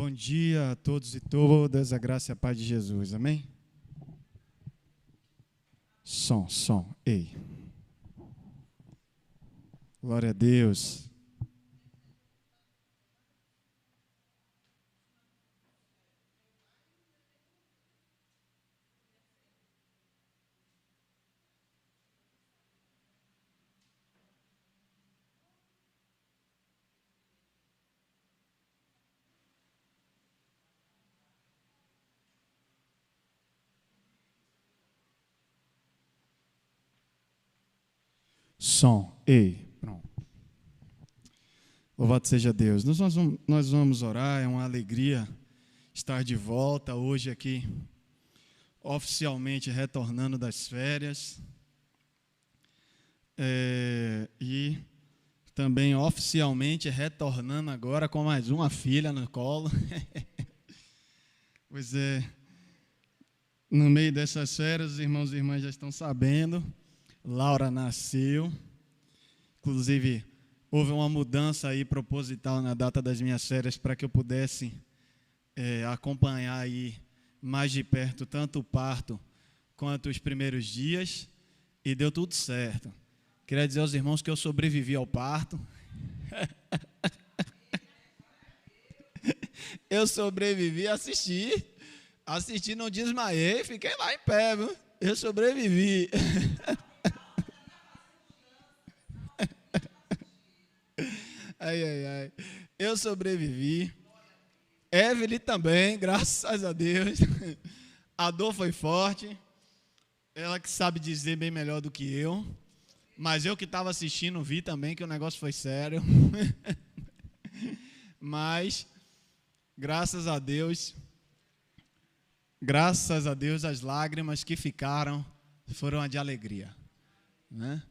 Bom dia a todos e todas, a graça e a paz de Jesus, amém? Som, ei. Glória a Deus. Som, ei, pronto. Louvado seja Deus. Nós vamos orar, é uma alegria estar de volta hoje aqui, oficialmente retornando das férias. E também oficialmente retornando agora com mais uma filha no colo. Pois é, no meio dessas férias, os irmãos e irmãs já estão sabendo, Laura nasceu. Inclusive, houve uma mudança aí proposital na data das minhas férias para que eu pudesse acompanhar aí mais de perto tanto o parto quanto os primeiros dias, e deu tudo certo. Queria dizer aos irmãos que eu sobrevivi ao parto. Eu sobrevivi, assisti, não desmaiei, fiquei lá em pé, viu? Eu sobrevivi. Ai. Eu sobrevivi. Evelyn também, graças a Deus. A dor foi forte. Ela que sabe dizer bem melhor do que eu. Mas eu que estava assistindo vi também que o negócio foi sério. Mas, graças a Deus, as lágrimas que ficaram foram a de alegria, né?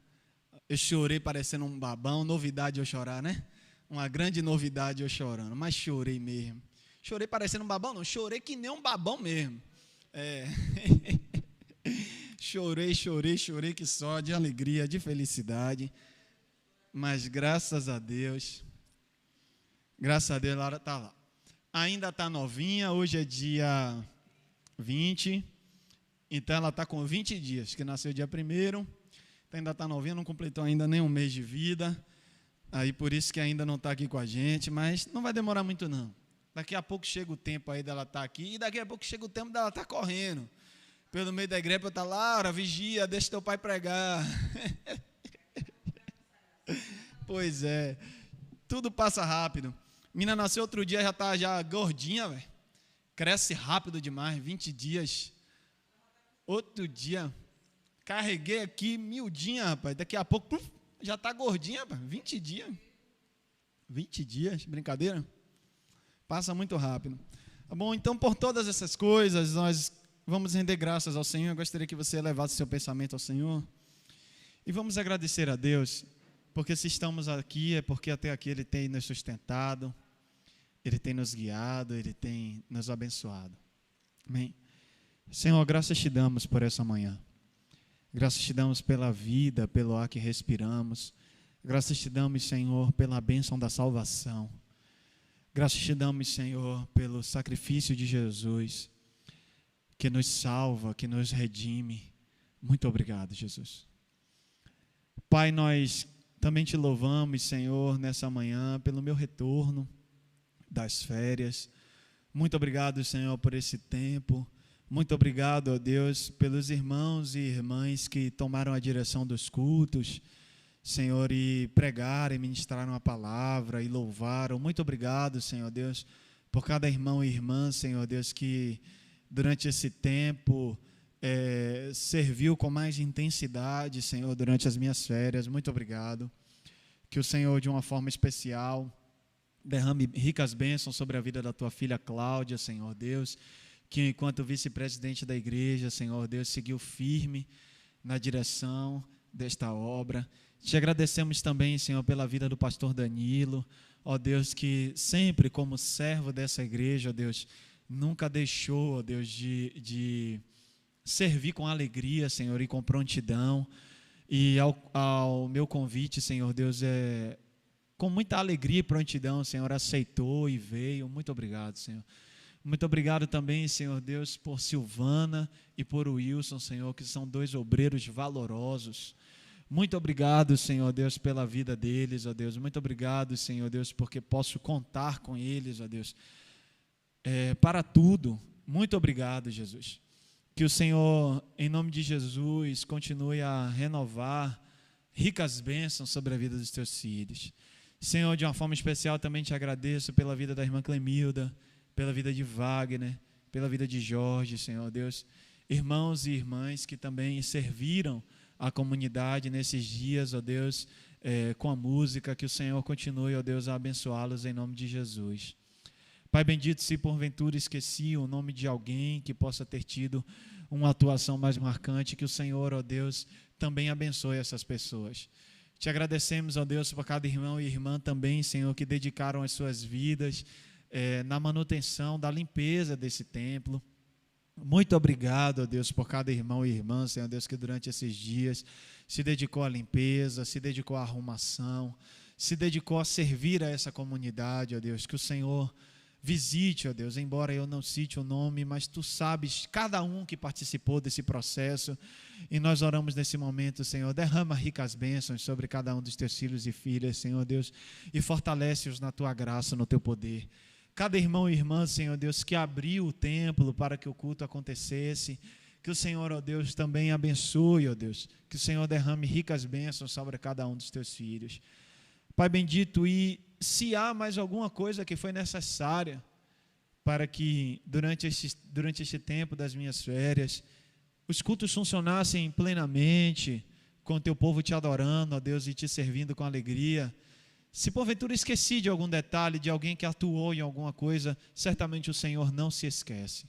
Eu chorei parecendo um babão, novidade eu chorar, né? Uma grande novidade eu chorando, mas chorei mesmo. Chorei parecendo um babão, não, chorei que nem um babão mesmo. Chorei que só, de alegria, de felicidade. Mas graças a Deus, Laura está lá. Ainda está novinha, hoje é dia 20, então ela está com 20 dias, que nasceu dia 1º. Ainda está novinha, não completou ainda nem um mês de vida, aí por isso que ainda não está aqui com a gente, mas não vai demorar muito não. Daqui a pouco chega o tempo aí dela estar aqui, e daqui a pouco chega o tempo dela estar correndo pelo meio da igreja, para estar, Laura, vigia, deixa teu pai pregar. Pois é, tudo passa rápido. Menina nasceu outro dia, já está já gordinha, velho. Cresce rápido demais, 20 dias. Outro dia, carreguei aqui miudinha, rapaz. Daqui a pouco, já está gordinha, rapaz. 20 dias. 20 dias, brincadeira? Passa muito rápido. Tá bom, então por todas essas coisas, nós vamos render graças ao Senhor. Eu gostaria que você levasse seu pensamento ao Senhor. E vamos agradecer a Deus, porque se estamos aqui, é porque até aqui Ele tem nos sustentado, Ele tem nos guiado, Ele tem nos abençoado. Amém? Senhor, graças te damos por essa manhã. Graças te damos pela vida, pelo ar que respiramos. Graças te damos, Senhor, pela bênção da salvação. Graças te damos, Senhor, pelo sacrifício de Jesus, que nos salva, que nos redime. Muito obrigado, Jesus. Pai, nós também te louvamos, Senhor, nessa manhã, pelo meu retorno das férias. Muito obrigado, Senhor, por esse tempo. Muito obrigado, ó Deus, pelos irmãos e irmãs que tomaram a direção dos cultos, Senhor, e pregaram, e ministraram a palavra, e louvaram. Muito obrigado, Senhor Deus, por cada irmão e irmã, Senhor Deus, que durante esse tempo serviu com mais intensidade, Senhor, durante as minhas férias. Muito obrigado. Que o Senhor, de uma forma especial, derrame ricas bênçãos sobre a vida da tua filha Cláudia, Senhor Deus, que enquanto vice-presidente da igreja, Senhor Deus, seguiu firme na direção desta obra. Te agradecemos também, Senhor, pela vida do pastor Danilo, ó Deus, que sempre como servo dessa igreja, ó Deus, nunca deixou, ó Deus, de servir com alegria, Senhor, e com prontidão. E ao meu convite, Senhor Deus, com muita alegria e prontidão, Senhor, aceitou e veio. Muito obrigado, Senhor. Muito obrigado também, Senhor Deus, por Silvana e por Wilson, Senhor, que são 2 obreiros valorosos. Muito obrigado, Senhor Deus, pela vida deles, ó Deus. Muito obrigado, Senhor Deus, porque posso contar com eles, ó Deus, para tudo. Muito obrigado, Jesus. Que o Senhor, em nome de Jesus, continue a renovar ricas bênçãos sobre a vida dos teus filhos. Senhor, de uma forma especial também te agradeço pela vida da irmã Clemilda, pela vida de Wagner, pela vida de Jorge, Senhor Deus. Irmãos e irmãs que também serviram a comunidade nesses dias, ó Deus, com a música, que o Senhor continue, ó Deus, a abençoá-los em nome de Jesus. Pai bendito, se porventura esqueci o nome de alguém que possa ter tido uma atuação mais marcante, que o Senhor, ó Deus, também abençoe essas pessoas. Te agradecemos, ó Deus, por cada irmão e irmã também, Senhor, que dedicaram as suas vidas na manutenção da limpeza desse templo. Muito obrigado, ó Deus, por cada irmão e irmã, Senhor Deus, que durante esses dias se dedicou à limpeza, se dedicou à arrumação, se dedicou a servir a essa comunidade, ó Deus. Que o Senhor visite, ó Deus, embora eu não cite o nome, mas Tu sabes cada um que participou desse processo, e nós oramos nesse momento, Senhor, derrama ricas bênçãos sobre cada um dos Teus filhos e filhas, Senhor Deus, e fortalece-os na Tua graça, no Teu poder. Cada irmão e irmã, Senhor Deus, que abriu o templo para que o culto acontecesse, que o Senhor, ó Deus, também abençoe, ó Deus, que o Senhor derrame ricas bênçãos sobre cada um dos Teus filhos. Pai bendito, e se há mais alguma coisa que foi necessária para que durante este tempo das minhas férias os cultos funcionassem plenamente, com o Teu povo Te adorando, ó Deus, e Te servindo com alegria, se porventura esqueci de algum detalhe, de alguém que atuou em alguma coisa, certamente o Senhor não se esquece,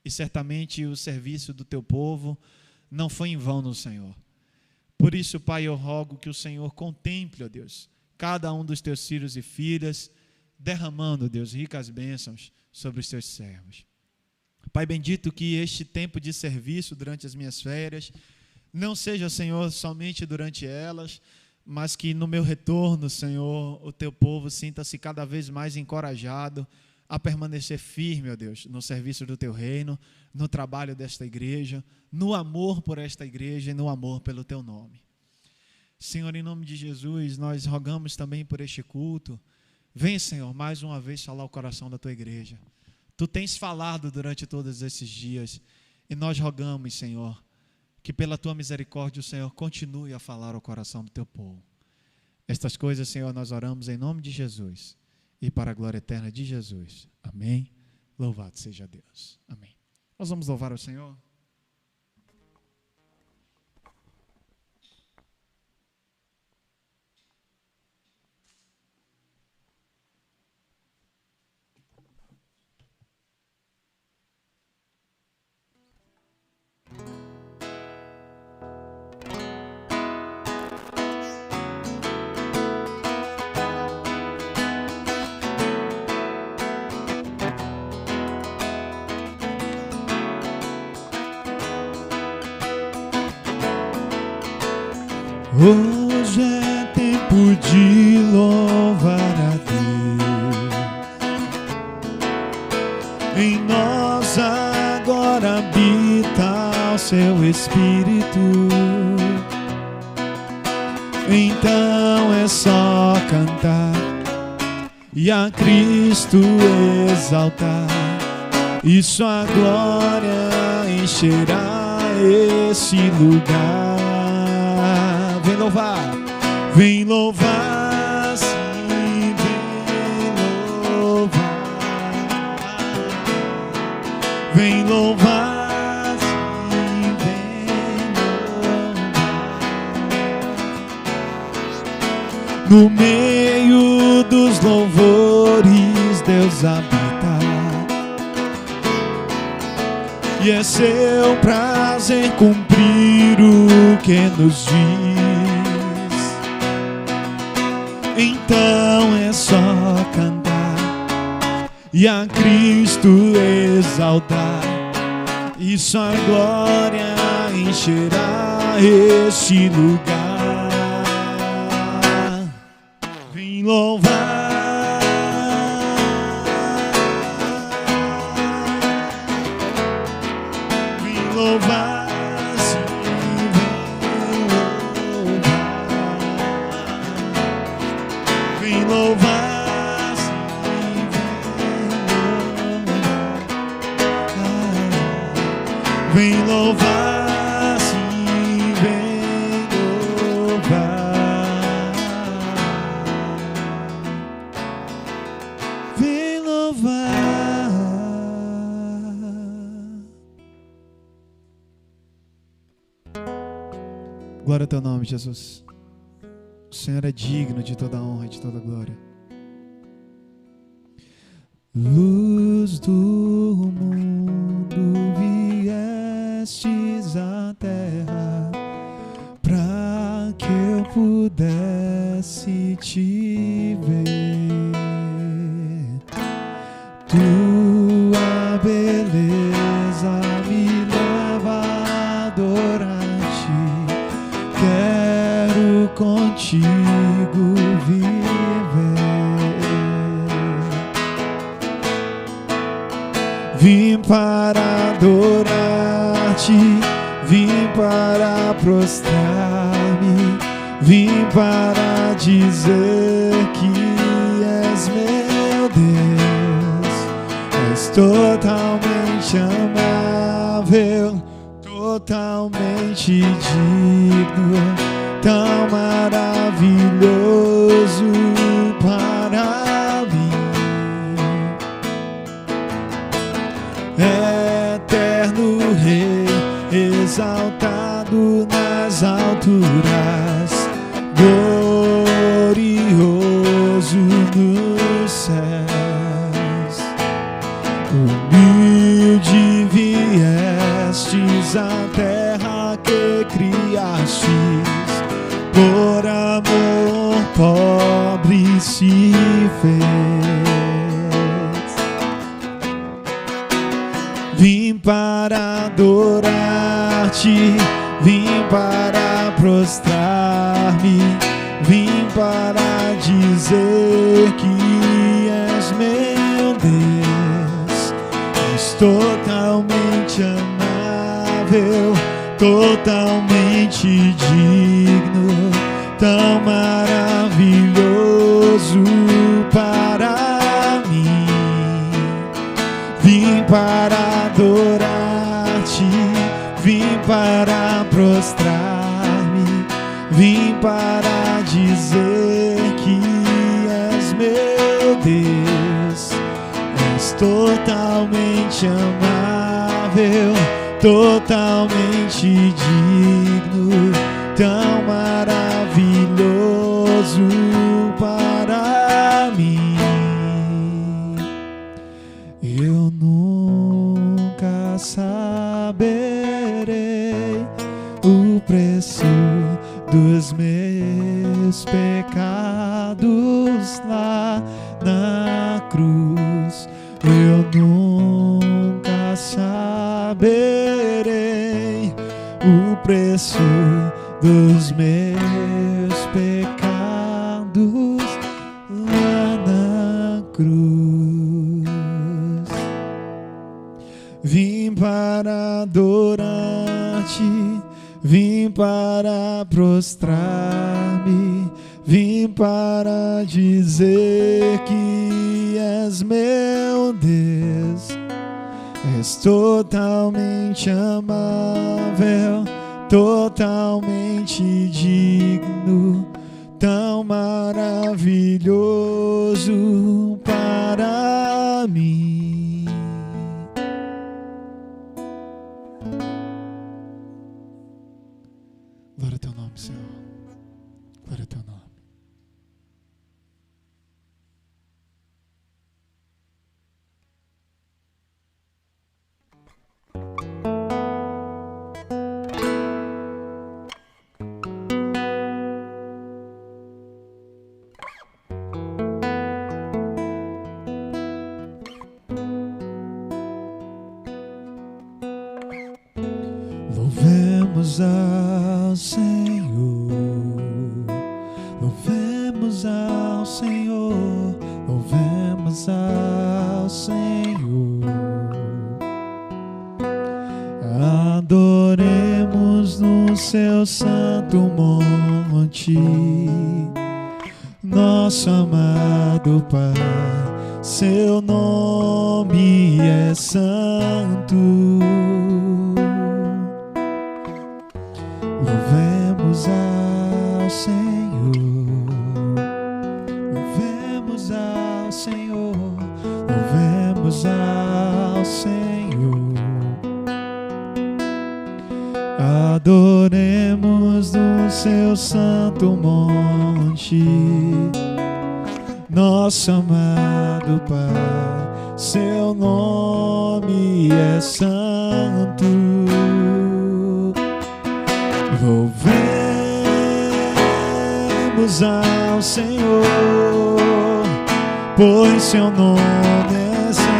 e certamente o serviço do Teu povo não foi em vão no Senhor. Por isso, Pai, eu rogo que o Senhor contemple, ó Deus, cada um dos Teus filhos e filhas, derramando, Deus, ricas bênçãos sobre os Teus servos. Pai bendito, que este tempo de serviço durante as minhas férias não seja, Senhor, somente durante elas, mas que no meu retorno, Senhor, o Teu povo sinta-se cada vez mais encorajado a permanecer firme, ó Deus, no serviço do Teu reino, no trabalho desta igreja, no amor por esta igreja e no amor pelo Teu nome. Senhor, em nome de Jesus, nós rogamos também por este culto. Vem, Senhor, mais uma vez falar o coração da Tua igreja. Tu tens falado durante todos esses dias, e nós rogamos, Senhor, que pela Tua misericórdia o Senhor continue a falar ao coração do Teu povo. Estas coisas, Senhor, nós oramos em nome de Jesus e para a glória eterna de Jesus. Amém. Louvado seja Deus. Amém. Nós vamos louvar o Senhor. Hoje é tempo de louvar a Deus. Em nós agora habita o Seu Espírito. Então é só cantar e a Cristo exaltar, e Sua glória encherá esse lugar. Vem louvar, sim, vem louvar. Vem louvar, sim, vem louvar. No meio dos louvores Deus habita, e é Seu prazer cumprir o que nos diz. Então é só cantar e a Cristo exaltar, e Sua glória encherá este lugar. Vem vim louvar. Louvar, sim, vem louvar, vem louvar, sim, vem louvar, vem louvar. Glória ao teu nome, Jesus. O Senhor é digno de toda honra e de toda glória. Luz do mundo, viestes à terra, pra que eu pudesse te ver. Tua beleza me leva a adorar-te. Quero contigo viver. Vim para adorar-te, vim para prostrar-me, vim para dizer que és meu Deus. És totalmente amável, totalmente digno, tão maravilhoso para mim. Eterno Rei, exaltado nas alturas, glorioso nos céus. Humilde viestes à terra que criastes, por amor pobre se fez. Vim para adorar-te, vim para prostrar-me, vim para dizer que és meu Deus. És totalmente amável, totalmente digno, tão maravilhoso para mim. Vim para adorar-te, vim para prostrar-me, vim para dizer que és meu Deus. És totalmente amável, totalmente digno, tão maravilhoso para mim. Eu nunca saberei o preço dos meus pecados lá na cruz. Eu nunca saberei o preço dos meus pecados lá na cruz. Vim para adorar-te, vim para prostrar-me, vim para dizer que és meu Deus. És totalmente amável, totalmente digno, tão maravilhoso para mim. Glória ao teu nome, Senhor. Glória ao teu nome. Louvemos ao Senhor, monte, nosso amado Pai, seu nome é santo. Louvemos ao Senhor, louvemos ao Senhor, louvemos ao Senhor. Adoremos no seu santo monte, nosso amado Pai, seu nome é santo. Louvemos ao Senhor, pois seu nome é santo.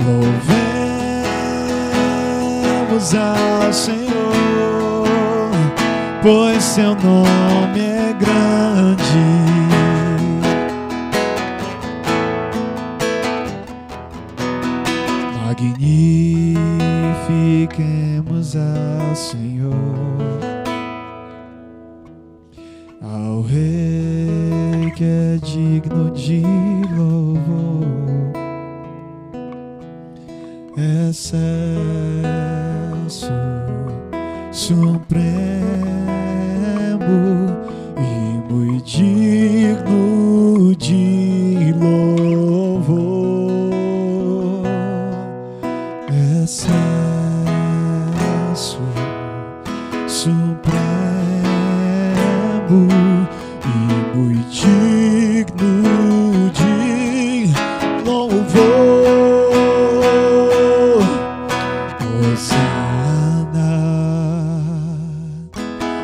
Louvemos ao Senhor, pois seu nome é grande. Magnifiquemos ao Senhor, ao Rei que é digno de louvor, excelso, supremo e muito digno de louvor. Excelso, supremo e muito digno de louvor. Hosana,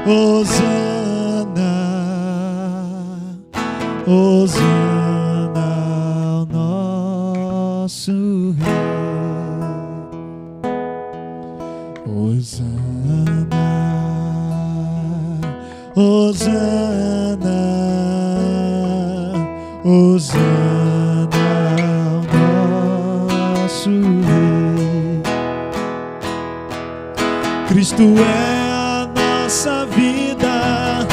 Hosana, Hosana ao nosso Rei. Hosana, Hosana, Hosana ao nosso Rei. Cristo é a nossa vida,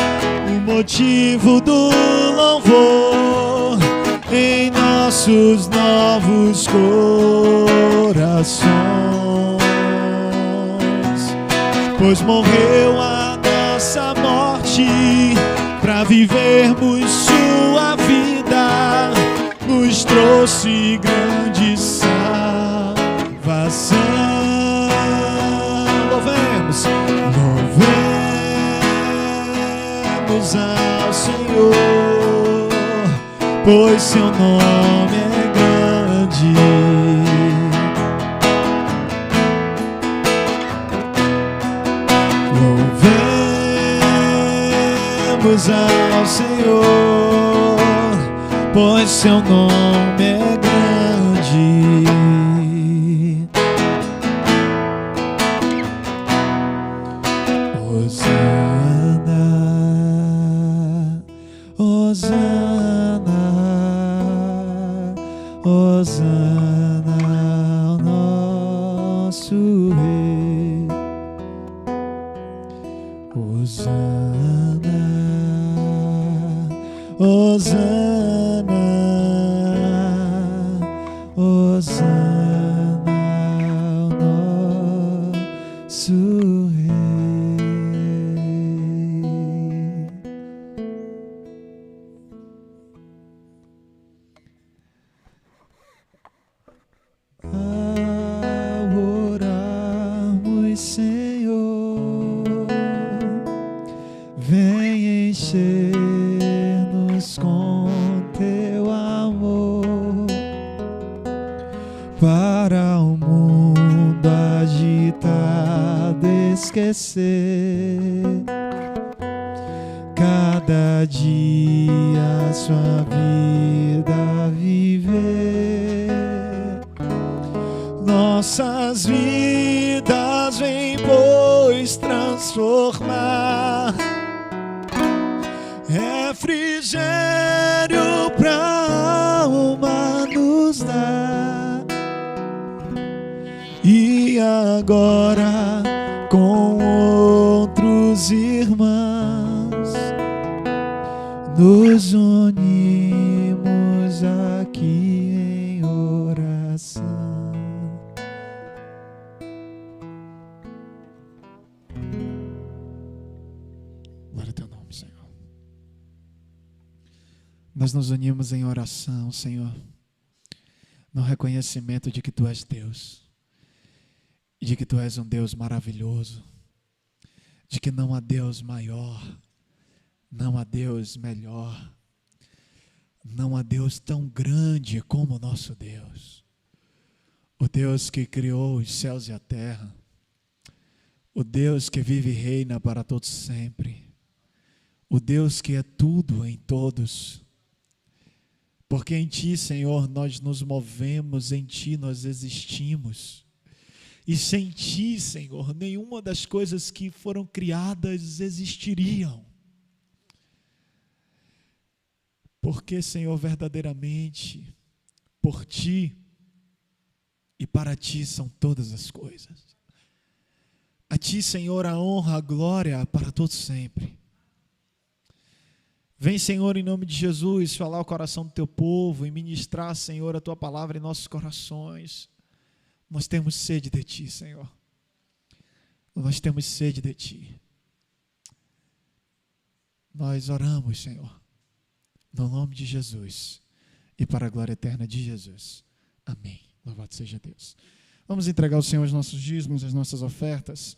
o motivo do louvor em nossos novos corações. Pois morreu a nossa morte para vivermos sua vida, nos trouxe grande salvação. Louvemos, louvemos ao Senhor, pois seu nome é grande. Louvemos ao Senhor, pois seu nome é grande. Hosana, Hosana, Hosana ao nosso Rei. Hosana, Hosana, Hosana ao nosso Rei. Ao orarmos, Senhor, vem encher-nos com teu amor, para o mundo agitado esquecer cada dia sua vida viver. Nossas vidas vem, pois, transformar, refrigério pra alma nos dar, e agora com outros irmãos nos unimos aqui em oração. Glória ao teu nome, Senhor. Nós nos unimos em oração, Senhor, no reconhecimento de que Tu és Deus, e de que Tu és um Deus maravilhoso, de que não há Deus maior, não há Deus melhor, não há Deus tão grande como o nosso Deus, o Deus que criou os céus e a terra, o Deus que vive e reina para todos sempre, o Deus que é tudo em todos. Porque em Ti, Senhor, nós nos movemos, em Ti nós existimos. E sem Ti, Senhor, nenhuma das coisas que foram criadas existiriam. Porque, Senhor, verdadeiramente, por Ti e para Ti são todas as coisas. A Ti, Senhor, a honra, a glória para todos sempre. Vem, Senhor, em nome de Jesus, falar o coração do Teu povo e ministrar, Senhor, a Tua palavra em nossos corações. Nós temos sede de Ti, Senhor. Nós temos sede de Ti. Nós oramos, Senhor, no nome de Jesus e para a glória eterna de Jesus. Amém. Louvado seja Deus. Vamos entregar ao Senhor os nossos dízimos, as nossas ofertas.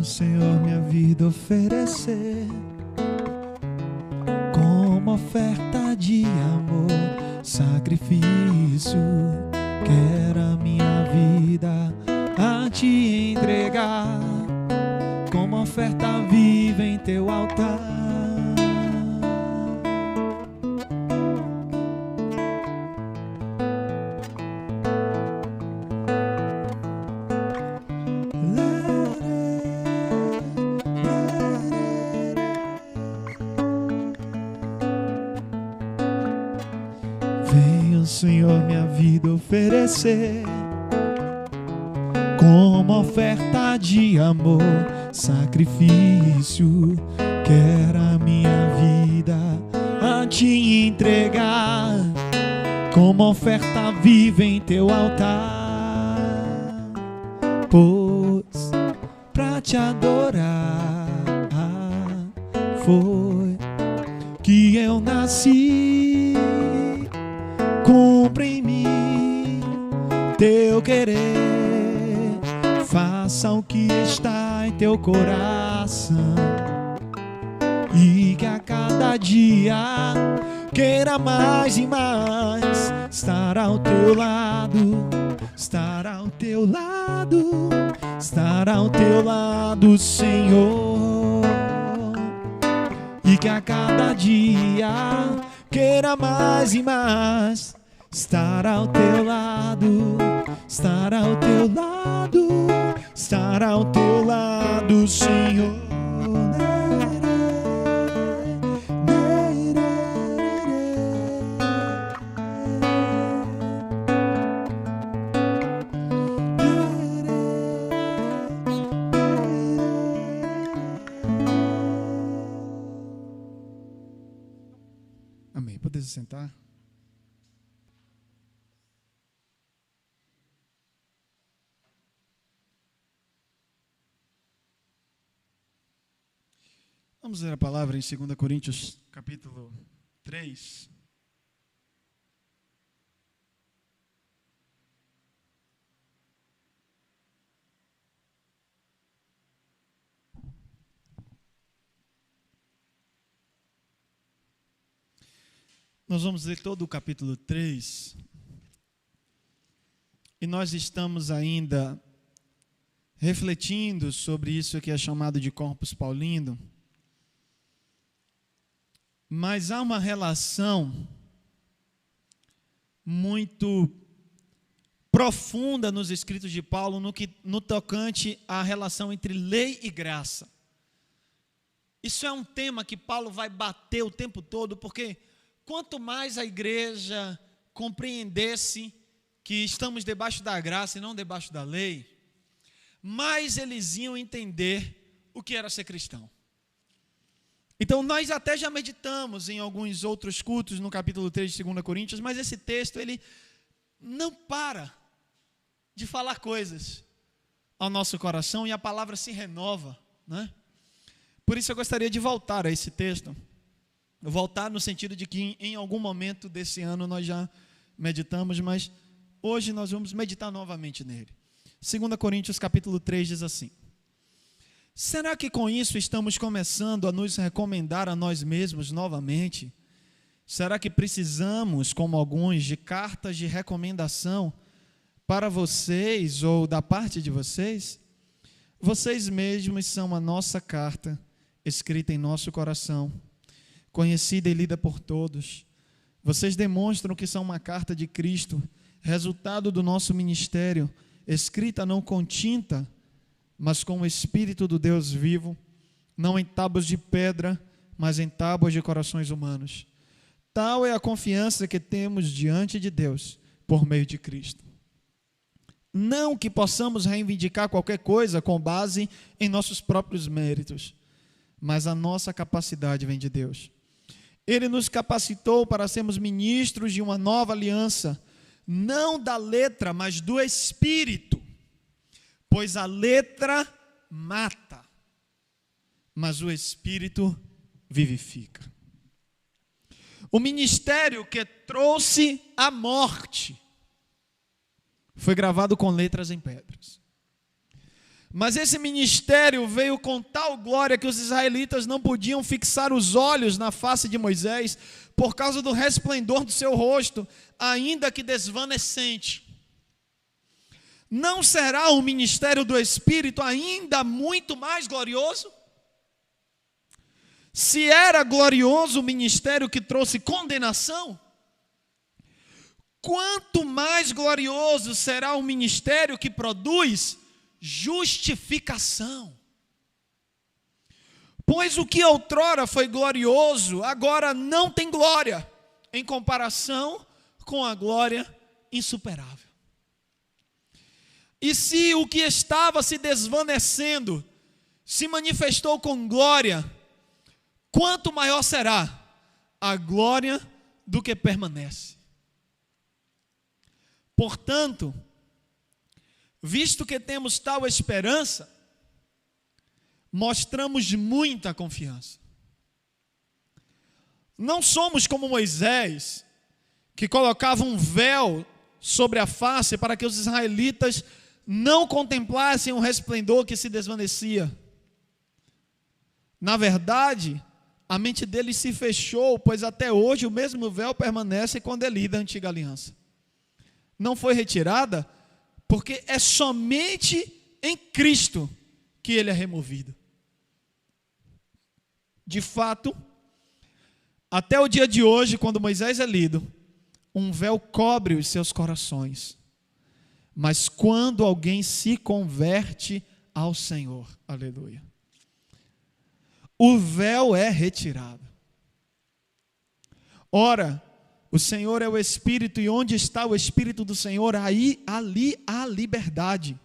Senhor, minha vida oferecer como oferta de amor, sacrifício. Quero a minha vida a Te entregar como oferta viva em Teu altar. Senhor, minha vida oferecer como oferta de amor, sacrifício. Quero a minha vida a Te entregar como oferta viva em Teu altar. Pois pra Te adorar foi que eu nasci. Cumpre em mim Teu querer, faça o que está em Teu coração, e que a cada dia queira mais e mais estar ao Teu lado, estar ao Teu lado, estar ao Teu lado, Senhor, e que a cada dia queira mais e mais estar ao Teu lado, estar ao Teu lado, estar ao Teu lado, Senhor. Amém. Pode se sentar. Vamos ler a palavra em 2 Coríntios, capítulo 3. Nós vamos ler todo o capítulo 3. E nós estamos ainda refletindo sobre isso que é chamado de Corpus Paulino. Mas há uma relação muito profunda nos escritos de Paulo no tocante à relação entre lei e graça. Isso é um tema que Paulo vai bater o tempo todo, porque quanto mais a igreja compreendesse que estamos debaixo da graça e não debaixo da lei, mais eles iam entender o que era ser cristão. Então, nós até já meditamos em alguns outros cultos no capítulo 3 de 2 Coríntios, mas esse texto, ele não para de falar coisas ao nosso coração e a palavra se renova, né? Por isso eu gostaria de voltar a esse texto, voltar no sentido de que em algum momento desse ano nós já meditamos, mas hoje nós vamos meditar novamente nele. 2 Coríntios capítulo 3 diz assim: será que com isso estamos começando a nos recomendar a nós mesmos novamente? Será que precisamos, como alguns, de cartas de recomendação para vocês ou da parte de vocês? Vocês mesmos são a nossa carta, escrita em nosso coração, conhecida e lida por todos. Vocês demonstram que são uma carta de Cristo, resultado do nosso ministério, escrita não com tinta, mas com o Espírito do Deus vivo, não em tábuas de pedra, mas em tábuas de corações humanos. Tal é a confiança que temos diante de Deus, por meio de Cristo. Não que possamos reivindicar qualquer coisa com base em nossos próprios méritos, mas a nossa capacidade vem de Deus. Ele nos capacitou para sermos ministros de uma nova aliança, não da letra, mas do Espírito. Pois a letra mata, mas o Espírito vivifica. O ministério que trouxe a morte foi gravado com letras em pedras. Mas esse ministério veio com tal glória que os israelitas não podiam fixar os olhos na face de Moisés por causa do resplendor do seu rosto, ainda que desvanecente. Não será o ministério do Espírito ainda muito mais glorioso? Se era glorioso o ministério que trouxe condenação, quanto mais glorioso será o ministério que produz justificação. Pois o que outrora foi glorioso, agora não tem glória, em comparação com a glória insuperável. E se o que estava se desvanecendo se manifestou com glória, quanto maior será a glória do que permanece. Portanto, visto que temos tal esperança, mostramos muita confiança. Não somos como Moisés, que colocava um véu sobre a face para que os israelitas não contemplassem o resplendor que se desvanecia. Na verdade, a mente deles se fechou, pois até hoje o mesmo véu permanece quando é lida a antiga aliança. Não foi retirada, porque é somente em Cristo que ele é removido. De fato, até o dia de hoje, quando Moisés é lido, um véu cobre os seus corações. Mas quando alguém se converte ao Senhor, aleluia, o véu é retirado. Ora, o Senhor é o Espírito, e onde está o Espírito do Senhor, ali há liberdade.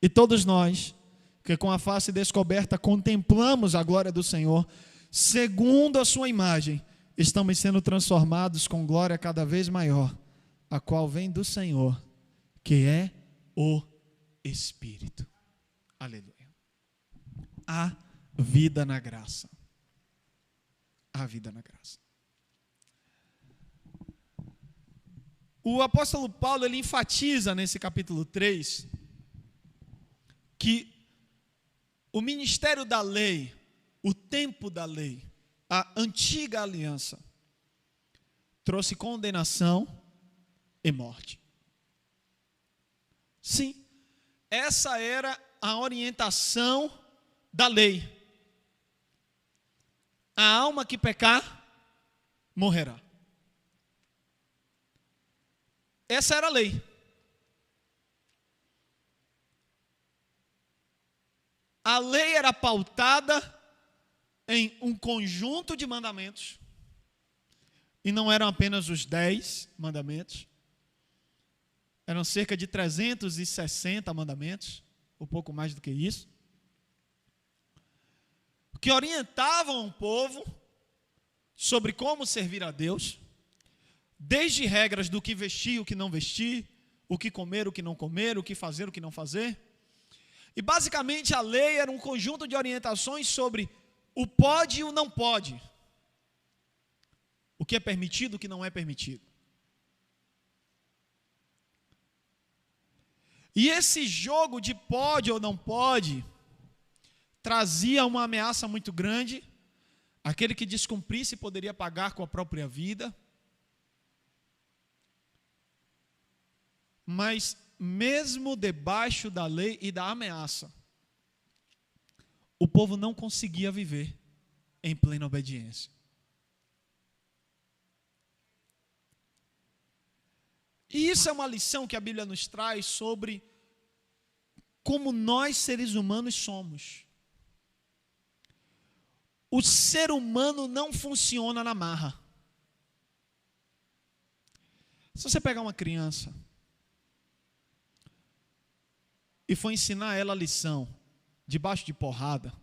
E todos nós, que com a face descoberta contemplamos a glória do Senhor, segundo a sua imagem, estamos sendo transformados com glória cada vez maior, a qual vem do Senhor, que é o Espírito. Aleluia. Há vida na graça. Há vida na graça. O apóstolo Paulo, ele enfatiza nesse capítulo 3, que o ministério da lei, o tempo da lei, a antiga aliança, trouxe condenação e morte. Sim, essa era a orientação da lei. a alma que pecar, morrerá. Essa era a lei. A lei era pautada em um conjunto de mandamentos, e não eram apenas os 10 mandamentos, eram cerca de 360 mandamentos, um pouco mais do que isso, que orientavam o povo sobre como servir a Deus, desde regras do que vestir, o que não vestir, o que comer, o que não comer, o que fazer, o que não fazer. E basicamente a lei era um conjunto de orientações sobre o pode e o não pode, o que é permitido, o que não é permitido. E esse jogo de pode ou não pode trazia uma ameaça muito grande. Aquele que descumprisse poderia pagar com a própria vida. Mas mesmo debaixo da lei e da ameaça, o povo não conseguia viver em plena obediência. E isso é uma lição que a Bíblia nos traz sobre como nós, seres humanos, somos. O ser humano não funciona na marra. Se você pegar uma criança e for ensinar ela a lição debaixo de porrada,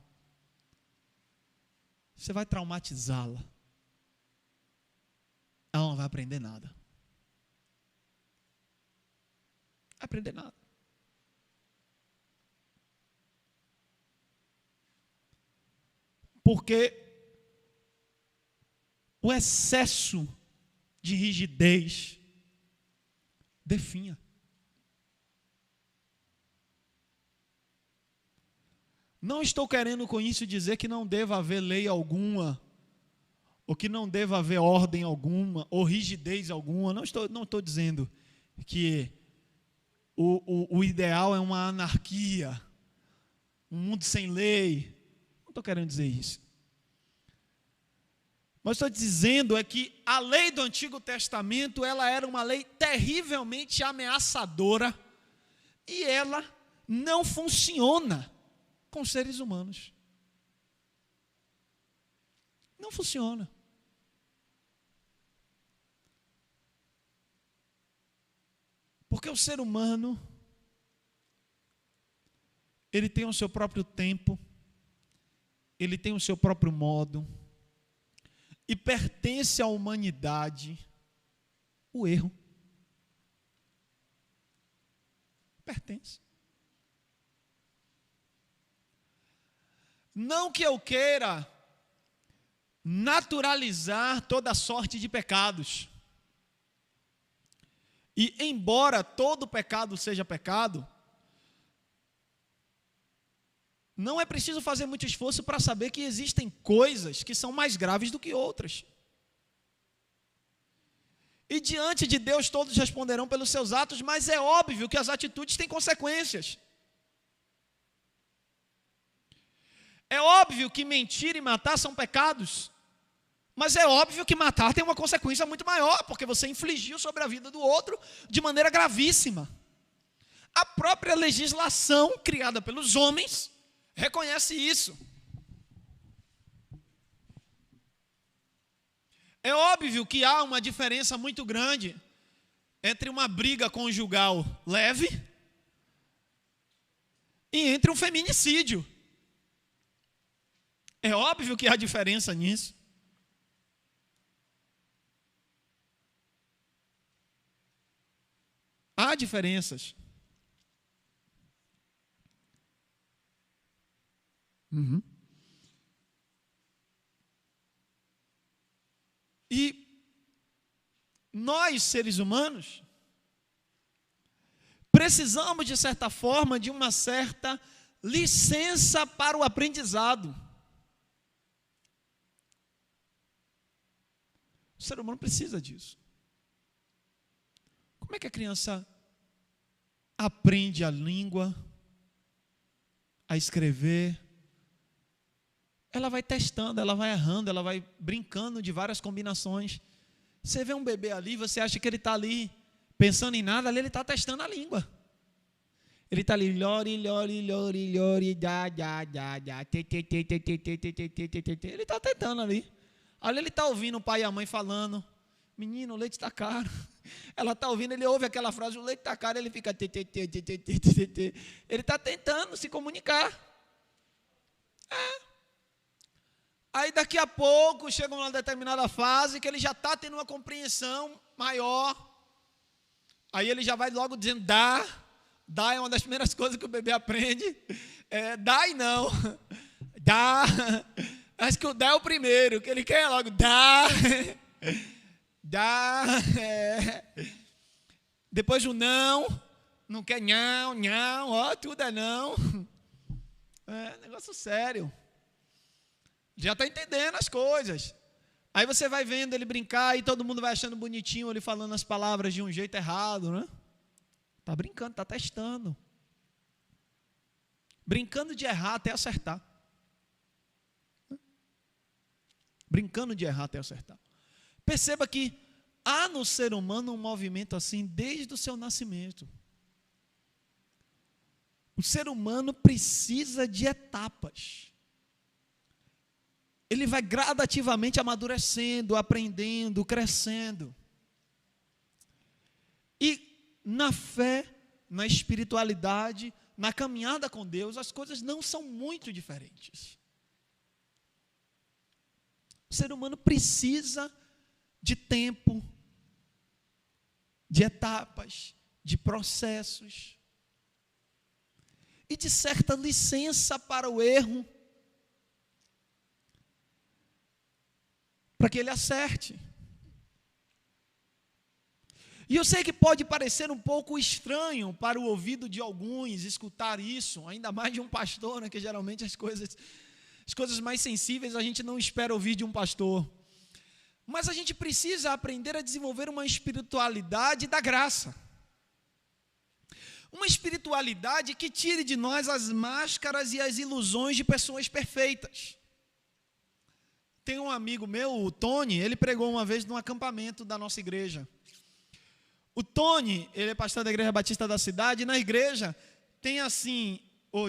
você vai traumatizá-la. Ela não vai aprender nada. Não vai aprender nada. Porque o excesso de rigidez definha. Não estou querendo com isso dizer que não deva haver lei alguma, ou que não deva haver ordem alguma, ou rigidez alguma. Não estou dizendo que o ideal é uma anarquia, um mundo sem lei. Não estou querendo dizer isso. Mas estou dizendo é que a lei do Antigo Testamento, ela era uma lei terrivelmente ameaçadora, e ela não funciona com seres humanos. Não funciona. Porque o ser humano, ele tem o seu próprio tempo, ele tem o seu próprio modo, e pertence à humanidade o erro. Pertence. Não que eu queira naturalizar toda sorte de pecados. E embora todo pecado seja pecado, não é preciso fazer muito esforço para saber que existem coisas que são mais graves do que outras. E diante de Deus todos responderão pelos seus atos, mas é óbvio que as atitudes têm consequências. É óbvio que mentir e matar são pecados, mas é óbvio que matar tem uma consequência muito maior, porque você infligiu sobre a vida do outro de maneira gravíssima. A própria legislação criada pelos homens reconhece isso. É óbvio que há uma diferença muito grande entre uma briga conjugal leve e entre um feminicídio. É óbvio que há diferença nisso. Há diferenças. E nós, seres humanos, precisamos, de certa forma, de uma certa licença para o aprendizado. O ser humano precisa disso. Como é que a criança aprende a língua, a escrever? ela vai testando, ela vai errando, ela vai brincando de várias combinações. Você vê um bebê ali, você acha que ele está ali pensando em nada, ali ele está testando a língua. Ele está ali, lori, lori, lori, lori, da, da, da, da, te, te, te, te, te, te, te, te, te, te, te. Ele está tentando ali. Ali ele está ouvindo o pai e a mãe falando, menino, o leite está caro. Ela está ouvindo, ele ouve aquela frase, o leite está caro, ele fica, te, te, te, te, te, te, te, te. Ele está tentando se comunicar. Aí daqui a pouco, chega uma determinada fase, que ele já está tendo uma compreensão maior. Aí ele já vai logo dizendo, dá. Dá é uma das primeiras coisas que o bebê aprende. Dá e não. Dá. Acho que o dá é o primeiro, que ele quer logo. Dá. Dá. Depois o não. Não quer não, não. Ó, tudo é não. Negócio sério. Já está entendendo as coisas. Aí você vai vendo ele brincar e todo mundo vai achando bonitinho ele falando as palavras de um jeito errado, né? Está brincando, está testando. Brincando de errar até acertar. Brincando de errar até acertar. Perceba que há no ser humano um movimento assim desde o seu nascimento. O ser humano precisa de etapas. Ele vai gradativamente amadurecendo, aprendendo, crescendo. E na fé, na espiritualidade, na caminhada com Deus, as coisas não são muito diferentes. O ser humano precisa de tempo, de etapas, de processos e de certa licença para o erro, para que ele acerte. E eu sei que pode parecer um pouco estranho para o ouvido de alguns escutar isso, ainda mais de um pastor, né, que geralmente as coisas mais sensíveis a gente não espera ouvir de um pastor. Mas a gente precisa aprender a desenvolver uma espiritualidade da graça. Uma espiritualidade que tire de nós as máscaras e as ilusões de pessoas perfeitas. Tem um amigo meu, o Tony, ele pregou uma vez num acampamento da nossa igreja. O Tony, ele é pastor da Igreja Batista da cidade, e na igreja tem assim,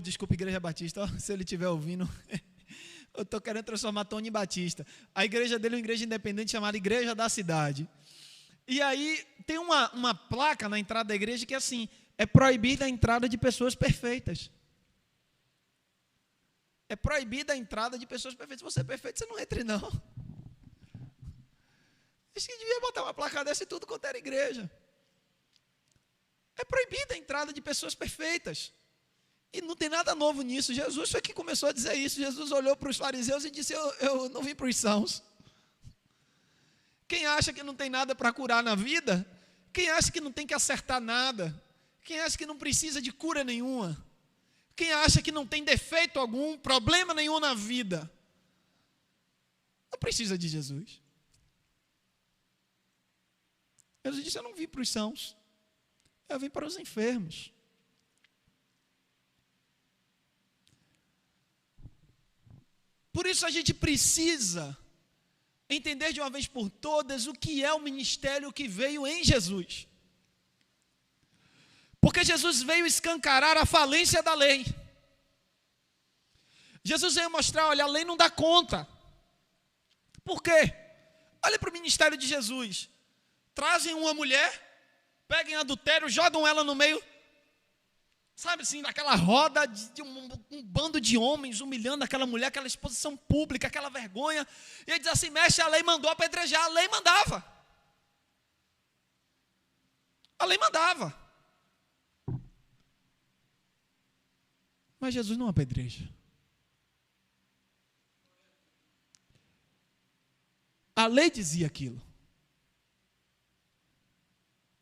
desculpa, Igreja Batista, se ele estiver ouvindo, eu estou querendo transformar Tony em Batista. A igreja dele é uma igreja independente chamada Igreja da Cidade. E aí tem uma placa na entrada da igreja que é assim, é proibida a entrada de pessoas perfeitas. É proibida a entrada de pessoas perfeitas. Se você é perfeito, você não entre não. Acho que devia botar uma placa dessa em tudo quanto era igreja. É proibida a entrada de pessoas perfeitas. E não tem nada novo nisso. Jesus foi que começou a dizer isso. Jesus olhou para os fariseus e disse, eu não vim para os sãos. Quem acha que não tem nada para curar na vida, quem acha que não tem que acertar nada, quem acha que não precisa de cura nenhuma, quem acha que não tem defeito algum, problema nenhum na vida, não precisa de Jesus. Jesus disse, eu não vim para os sãos, eu vim para os enfermos. Por isso a gente precisa entender de uma vez por todas o que é o ministério que veio em Jesus. Porque Jesus veio escancarar a falência da lei. Jesus veio mostrar, olha, a lei não dá conta. Por quê? Olha para o ministério de Jesus. Trazem uma mulher, pegam adultério, jogam ela no meio, sabe assim, naquela roda de um bando de homens humilhando aquela mulher, aquela exposição pública, aquela vergonha. E ele diz assim, mestre, a lei mandou apedrejar. A lei mandava. A lei mandava. Mas Jesus não apedreja. A lei dizia aquilo.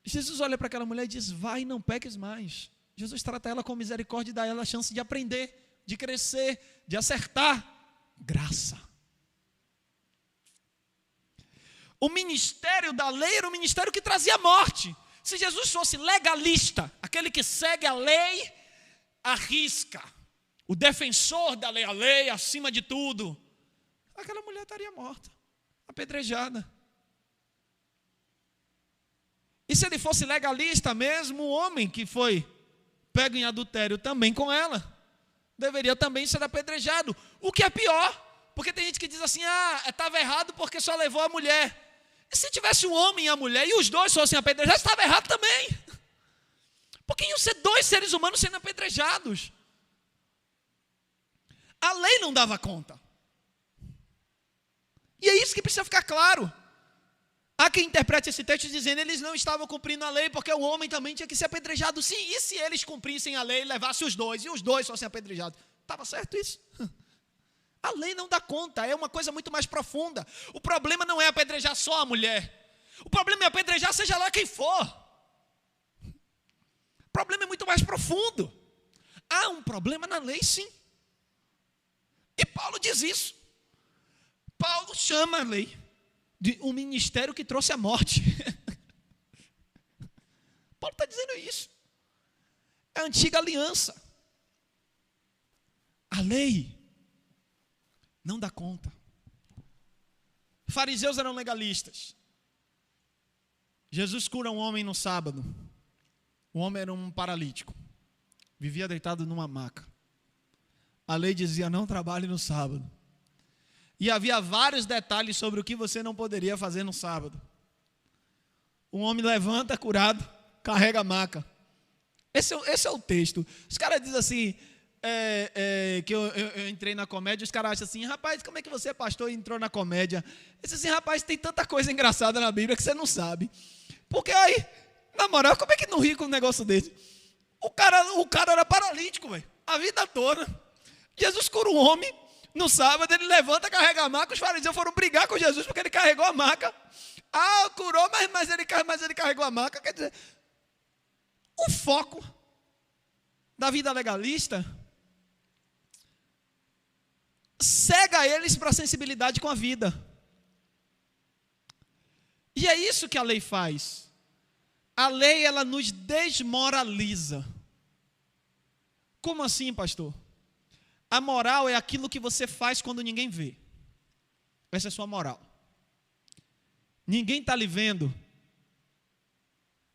Jesus olha para aquela mulher e diz, vai e não peques mais. Jesus trata ela com misericórdia e dá a ela a chance de aprender, de crescer, de acertar. Graça. O ministério da lei era um ministério que trazia morte. Se Jesus fosse legalista, aquele que segue a lei, arrisca, o defensor da lei, a lei acima de tudo, aquela mulher estaria morta, apedrejada. E se ele fosse legalista mesmo, o homem que foi pego em adultério também com ela, deveria também ser apedrejado. O que é pior, porque tem gente que diz assim, estava errado porque só levou a mulher. E se tivesse um homem e a mulher, e os dois fossem apedrejados, estava errado também. Porque iam ser dois seres humanos sendo apedrejados. A lei não dava conta. E é isso que precisa ficar claro. Há quem interprete esse texto dizendo eles não estavam cumprindo a lei porque o homem também tinha que ser apedrejado. Sim, e se eles cumprissem a lei e levassem os dois, e os dois fossem apedrejados? Estava certo isso? A lei não dá conta, é uma coisa muito mais profunda. O problema não é apedrejar só a mulher. O problema é apedrejar seja lá quem for. O problema é muito mais profundo. Há um problema na lei, sim. E Paulo diz isso. Paulo chama a lei de um ministério que trouxe a morte. Paulo está dizendo isso. É a antiga aliança. A lei não dá conta. Fariseus eram legalistas. Jesus cura um homem no sábado. O homem era um paralítico. Vivia deitado numa maca. A lei dizia, não trabalhe no sábado. E havia vários detalhes sobre o que você não poderia fazer no sábado. Um homem levanta, curado, carrega a maca. Esse é o texto. Os caras dizem assim, que eu entrei na comédia, os caras acham assim, rapaz, como é que você é pastor e entrou na comédia? Eu disse assim, rapaz, tem tanta coisa engraçada na Bíblia que você não sabe. Porque aí, na moral, como é que não ri com um negócio desse? O cara era paralítico, véio, a vida toda. Jesus cura um homem. No sábado ele levanta, carrega a maca. Os fariseus foram brigar com Jesus porque ele carregou a maca. Curou, mas ele carregou a maca. Quer dizer, o foco da vida legalista cega eles para a sensibilidade com a vida. E é isso que a lei faz. A lei, ela nos desmoraliza. Como assim, pastor? A moral é aquilo que você faz quando ninguém vê. Essa é a sua moral. Ninguém está lhe vendo.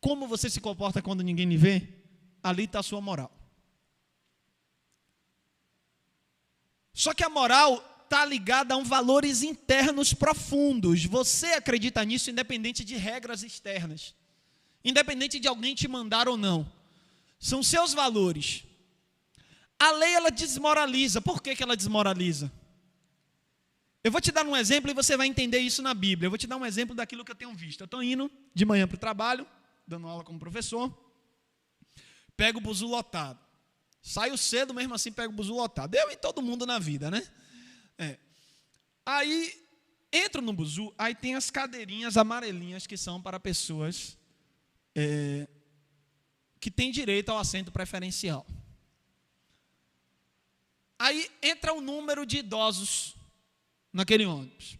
Como você se comporta quando ninguém lhe vê? Ali está a sua moral. Só que a moral está ligada a valores internos profundos. Você acredita nisso independente de regras externas. Independente de alguém te mandar ou não. São seus valores. A lei, ela desmoraliza. Por que ela desmoraliza? Eu vou te dar um exemplo e você vai entender isso na Bíblia. Eu vou te dar um exemplo daquilo que eu tenho visto. Eu estou indo de manhã para o trabalho, dando aula como professor, pego o buzu lotado. Saio cedo, mesmo assim pego o buzu lotado. Eu e todo mundo na vida, né? Aí, entro no buzu, aí tem as cadeirinhas amarelinhas que são para pessoas que têm direito ao assento preferencial. Aí entra um número de idosos naquele ônibus.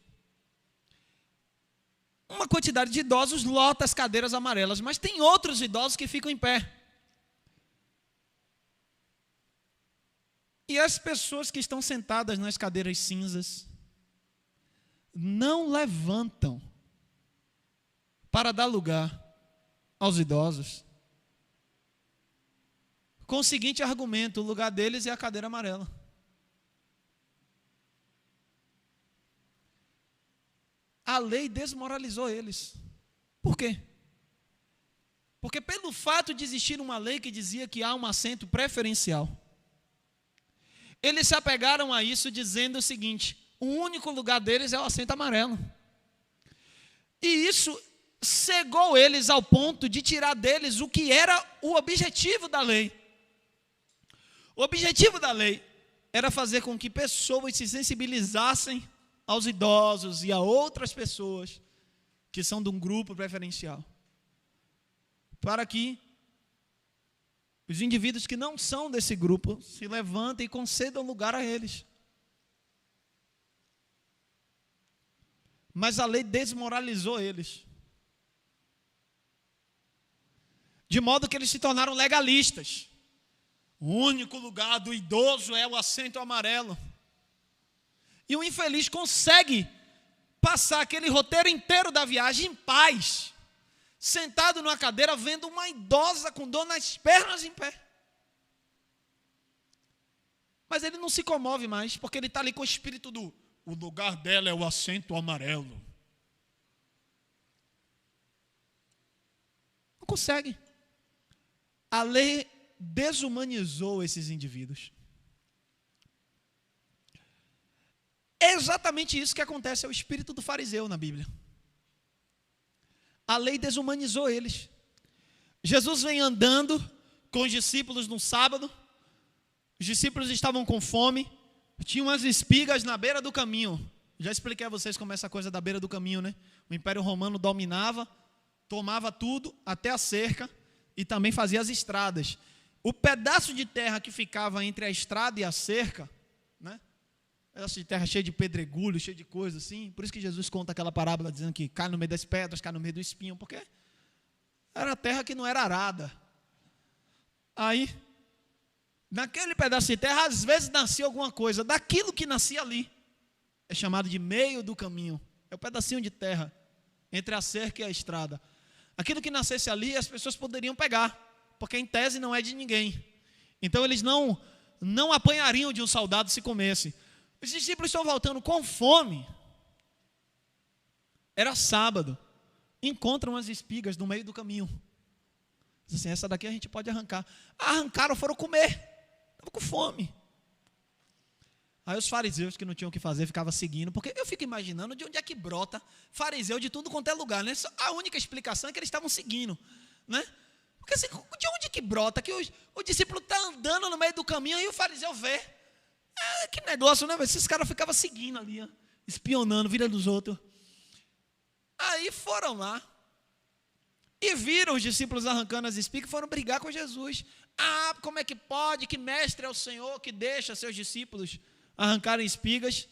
Uma quantidade de idosos lota as cadeiras amarelas, mas tem outros idosos que ficam em pé. E as pessoas que estão sentadas nas cadeiras cinzas não levantam para dar lugar aos idosos. Com o seguinte argumento, o lugar deles é a cadeira amarela. A lei desmoralizou eles. Por quê? Porque pelo fato de existir uma lei que dizia que há um assento preferencial, eles se apegaram a isso dizendo o seguinte, o único lugar deles é o assento amarelo. E isso cegou eles ao ponto de tirar deles o que era o objetivo da lei. O objetivo da lei era fazer com que pessoas se sensibilizassem aos idosos e a outras pessoas que são de um grupo preferencial, para que os indivíduos que não são desse grupo se levantem e concedam lugar a eles. Mas a lei desmoralizou eles, de modo que eles se tornaram legalistas. O único lugar do idoso é o assento amarelo. E o infeliz consegue passar aquele roteiro inteiro da viagem em paz, sentado numa cadeira, vendo uma idosa com dor nas pernas em pé. Mas ele não se comove mais, porque ele está ali com o espírito o lugar dela é o assento amarelo. Não consegue. A lei desumanizou esses indivíduos. É exatamente isso que acontece ao espírito do fariseu na Bíblia. A lei desumanizou eles. Jesus vem andando com os discípulos no sábado. Os discípulos estavam com fome. Tinha umas espigas na beira do caminho. Já expliquei a vocês como é essa coisa da beira do caminho, né? O Império Romano dominava, tomava tudo, até a cerca, e também fazia as estradas. O pedaço de terra que ficava entre a estrada e a cerca, né? Pedaço de terra cheio de pedregulho, cheio de coisa assim. Por isso que Jesus conta aquela parábola dizendo que cai no meio das pedras, cai no meio do espinho, porque era terra que não era arada. Aí, naquele pedaço de terra, às vezes nascia alguma coisa. Daquilo que nascia ali, é chamado de meio do caminho. É o pedacinho de terra entre a cerca e a estrada. Aquilo que nascesse ali, as pessoas poderiam pegar, porque em tese não é de ninguém. Então eles não apanhariam de um soldado se comesse. Os discípulos estão voltando com fome. Era sábado. Encontram as espigas no meio do caminho. Dizem assim, essa daqui a gente pode arrancar. Arrancaram, foram comer. Estavam com fome. Aí os fariseus que não tinham o que fazer ficavam seguindo, porque eu fico imaginando de onde é que brota fariseu de tudo quanto é lugar, né? A única explicação é que eles estavam seguindo, né? Porque assim, de onde que brota? Que o discípulo está andando no meio do caminho e o fariseu vê. Que negócio, né? Esses caras ficavam seguindo ali, ó, espionando, vida dos outros. Aí foram lá e viram os discípulos arrancando as espigas e foram brigar com Jesus. Como é que pode? Que mestre é o Senhor que deixa seus discípulos arrancarem espigas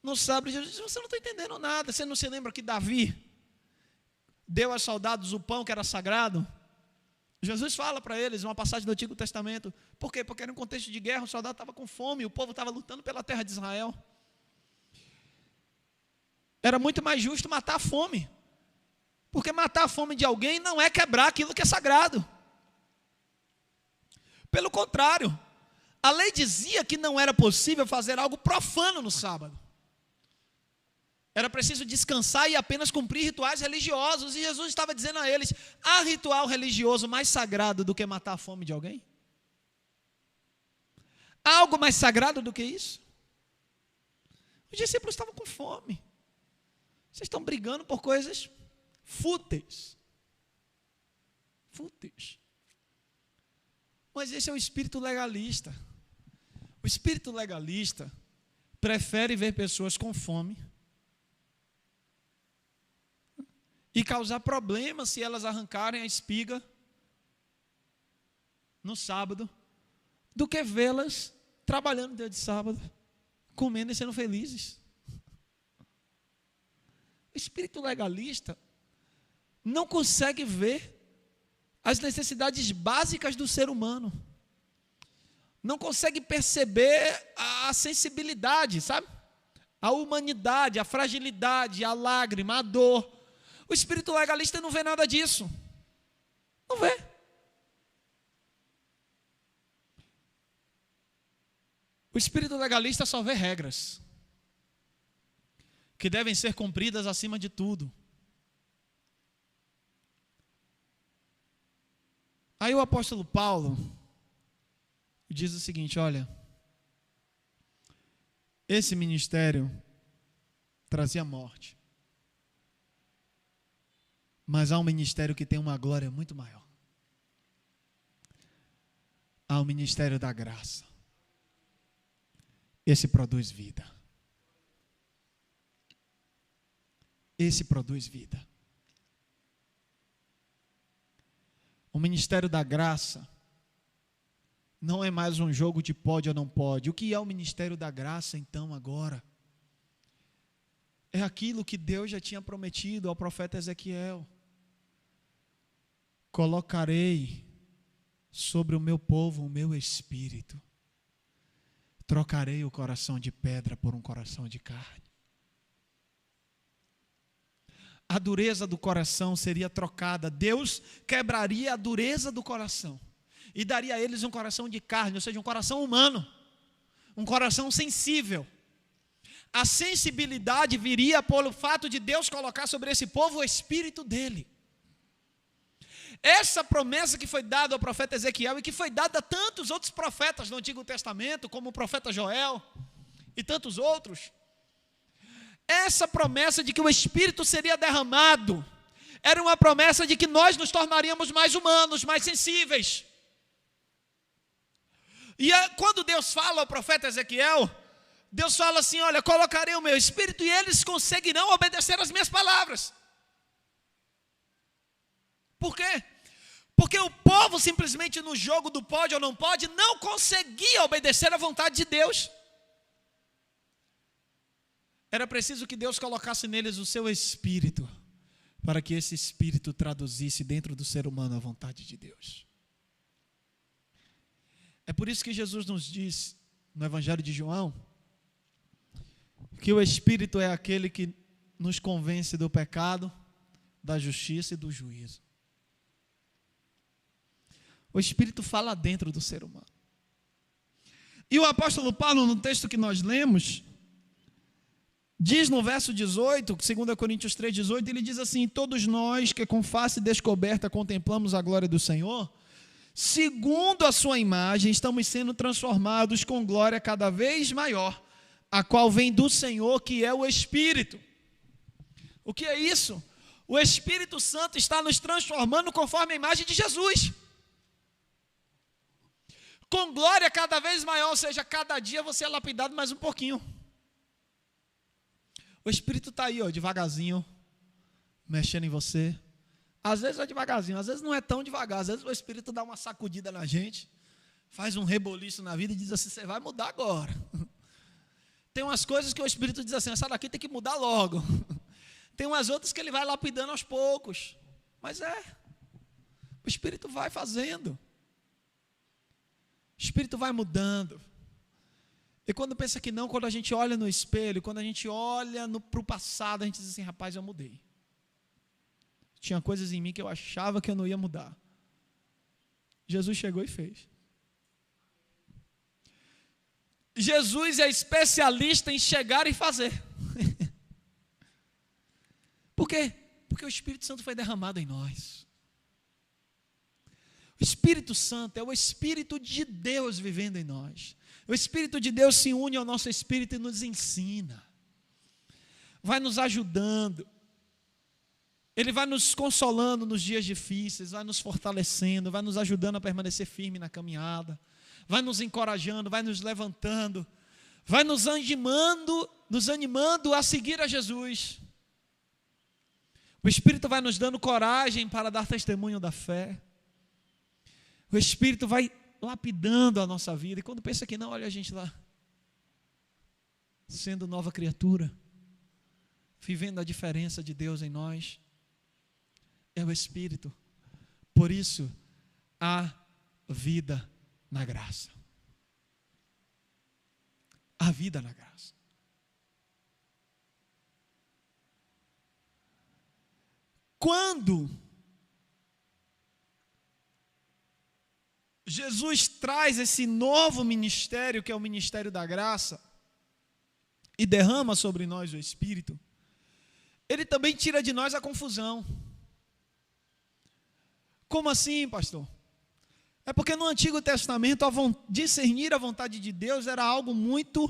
no sábado? Jesus disse, você não está entendendo nada. Você não se lembra que Davi deu aos soldados o pão que era sagrado? Jesus fala para eles, uma passagem do Antigo Testamento. Por quê? Porque era um contexto de guerra, o soldado estava com fome, o povo estava lutando pela terra de Israel. Era muito mais justo matar a fome. Porque matar a fome de alguém não é quebrar aquilo que é sagrado. Pelo contrário, a lei dizia que não era possível fazer algo profano no sábado. Era preciso descansar e apenas cumprir rituais religiosos. E Jesus estava dizendo a eles, há ritual religioso mais sagrado do que matar a fome de alguém? Há algo mais sagrado do que isso? Os discípulos estavam com fome. Vocês estão brigando por coisas fúteis. Fúteis. Mas esse é o espírito legalista. O espírito legalista prefere ver pessoas com fome e causar problemas se elas arrancarem a espiga no sábado, do que vê-las trabalhando no dia de sábado, comendo e sendo felizes. O espírito legalista não consegue ver as necessidades básicas do ser humano. Não consegue perceber a sensibilidade, sabe? A humanidade, a fragilidade, a lágrima, a dor. O espírito legalista não vê nada disso. Não vê. O espírito legalista só vê regras que devem ser cumpridas acima de tudo. Aí o apóstolo Paulo diz o seguinte, olha, esse ministério trazia morte, mas há um ministério que tem uma glória muito maior. Há o ministério da graça. Esse produz vida. Esse produz vida. O ministério da graça não é mais um jogo de pode ou não pode. O que é o ministério da graça, então, agora? É aquilo que Deus já tinha prometido ao profeta Ezequiel. Colocarei sobre o meu povo o meu espírito. trocarei o coração de pedra por um coração de carne. A dureza do coração seria trocada. Deus quebraria a dureza do coração e daria a eles um coração de carne, ou seja, um coração humano, um coração sensível. A sensibilidade viria pelo fato de Deus colocar sobre esse povo o Espírito dele. Essa promessa que foi dada ao profeta Ezequiel e que foi dada a tantos outros profetas no Antigo Testamento, como o profeta Joel e tantos outros, essa promessa de que o Espírito seria derramado, era uma promessa de que nós nos tornaríamos mais humanos, mais sensíveis. E quando Deus fala ao profeta Ezequiel, Deus fala assim: olha, colocarei o meu Espírito e eles conseguirão obedecer as minhas palavras. Por quê? Porque o povo simplesmente no jogo do pode ou não pode, não conseguia obedecer à vontade de Deus. Era preciso que Deus colocasse neles o seu Espírito, para que esse Espírito traduzisse dentro do ser humano a vontade de Deus. É por isso que Jesus nos diz, no Evangelho de João, que o Espírito é aquele que nos convence do pecado, da justiça e do juízo. O Espírito fala dentro do ser humano. E o apóstolo Paulo, no texto que nós lemos, diz no verso 18, 2 Coríntios 3,18, ele diz assim: todos nós que com face descoberta contemplamos a glória do Senhor, segundo a sua imagem, estamos sendo transformados com glória cada vez maior, a qual vem do Senhor, que é o Espírito. O que é isso? O Espírito Santo está nos transformando conforme a imagem de Jesus. Com glória cada vez maior, ou seja, cada dia você é lapidado mais um pouquinho. O Espírito está aí, devagarzinho, mexendo em você. Às vezes é devagarzinho, às vezes não é tão devagar. Às vezes o Espírito dá uma sacudida na gente, faz um reboliço na vida e diz assim: você vai mudar agora. Tem umas coisas que o Espírito diz assim: essa daqui tem que mudar logo. Tem umas outras que ele vai lapidando aos poucos. Mas o Espírito vai fazendo. O Espírito vai mudando. E quando pensa que não, quando a gente olha no espelho, quando a gente olha para o passado, a gente diz assim: rapaz, eu mudei. Tinha coisas em mim que eu achava que eu não ia mudar. Jesus chegou e fez. Jesus é especialista em chegar e fazer. Por quê? Porque o Espírito Santo foi derramado em nós. O Espírito Santo é o Espírito de Deus vivendo em nós. O Espírito de Deus se une ao nosso espírito e nos ensina. Vai nos ajudando. Ele vai nos consolando nos dias difíceis, vai nos fortalecendo, vai nos ajudando a permanecer firme na caminhada, vai nos encorajando, vai nos levantando, vai nos animando a seguir a Jesus. O Espírito vai nos dando coragem para dar testemunho da fé. O Espírito vai lapidando a nossa vida. E quando pensa que não, olha a gente lá, sendo nova criatura, vivendo a diferença de Deus em nós. É o Espírito. Por isso, há vida na graça. Há vida na graça. Quando Jesus traz esse novo ministério, que é o ministério da graça, e derrama sobre nós o Espírito, Ele também tira de nós a confusão. Como assim, pastor? É porque no Antigo Testamento discernir a vontade de Deus era algo muito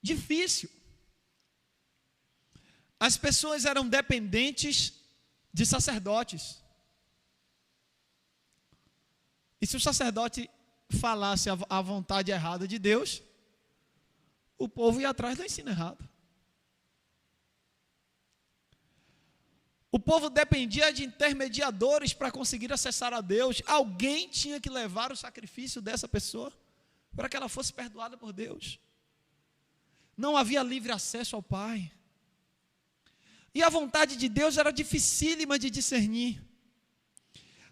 difícil. As pessoas eram dependentes de sacerdotes. E se o sacerdote falasse a vontade errada de Deus, o povo ia atrás do ensino errado. O povo dependia de intermediadores para conseguir acessar a Deus. Alguém tinha que levar o sacrifício dessa pessoa para que ela fosse perdoada por Deus. Não havia livre acesso ao Pai. E a vontade de Deus era dificílima de discernir.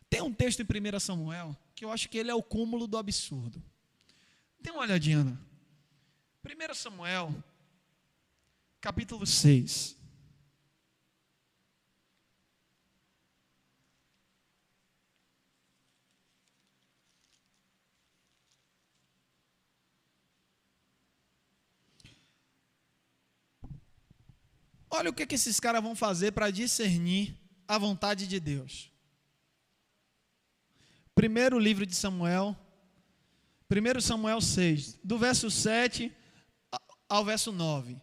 Tem um texto em 1 Samuel que eu acho que ele é o cúmulo do absurdo. Dê uma olhadinha. 1 Samuel, capítulo 6. Olha o que esses caras vão fazer para discernir a vontade de Deus. Primeiro livro de Samuel, 1 Samuel 6, do verso 7 ao verso 9.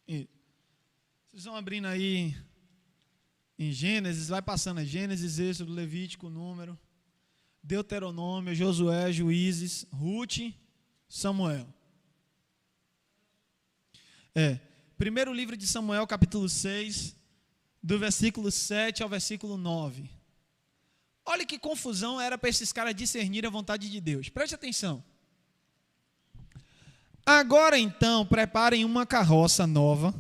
E vocês vão abrindo aí em Gênesis, vai passando a Gênesis, Êxodo, Levítico, Número, Deuteronômio, Josué, Juízes, Rute, Samuel. Primeiro livro de Samuel, capítulo 6, do versículo 7 ao versículo 9. Olha que confusão era para esses caras discernir a vontade de Deus. Preste atenção. Agora então, preparem uma carroça nova,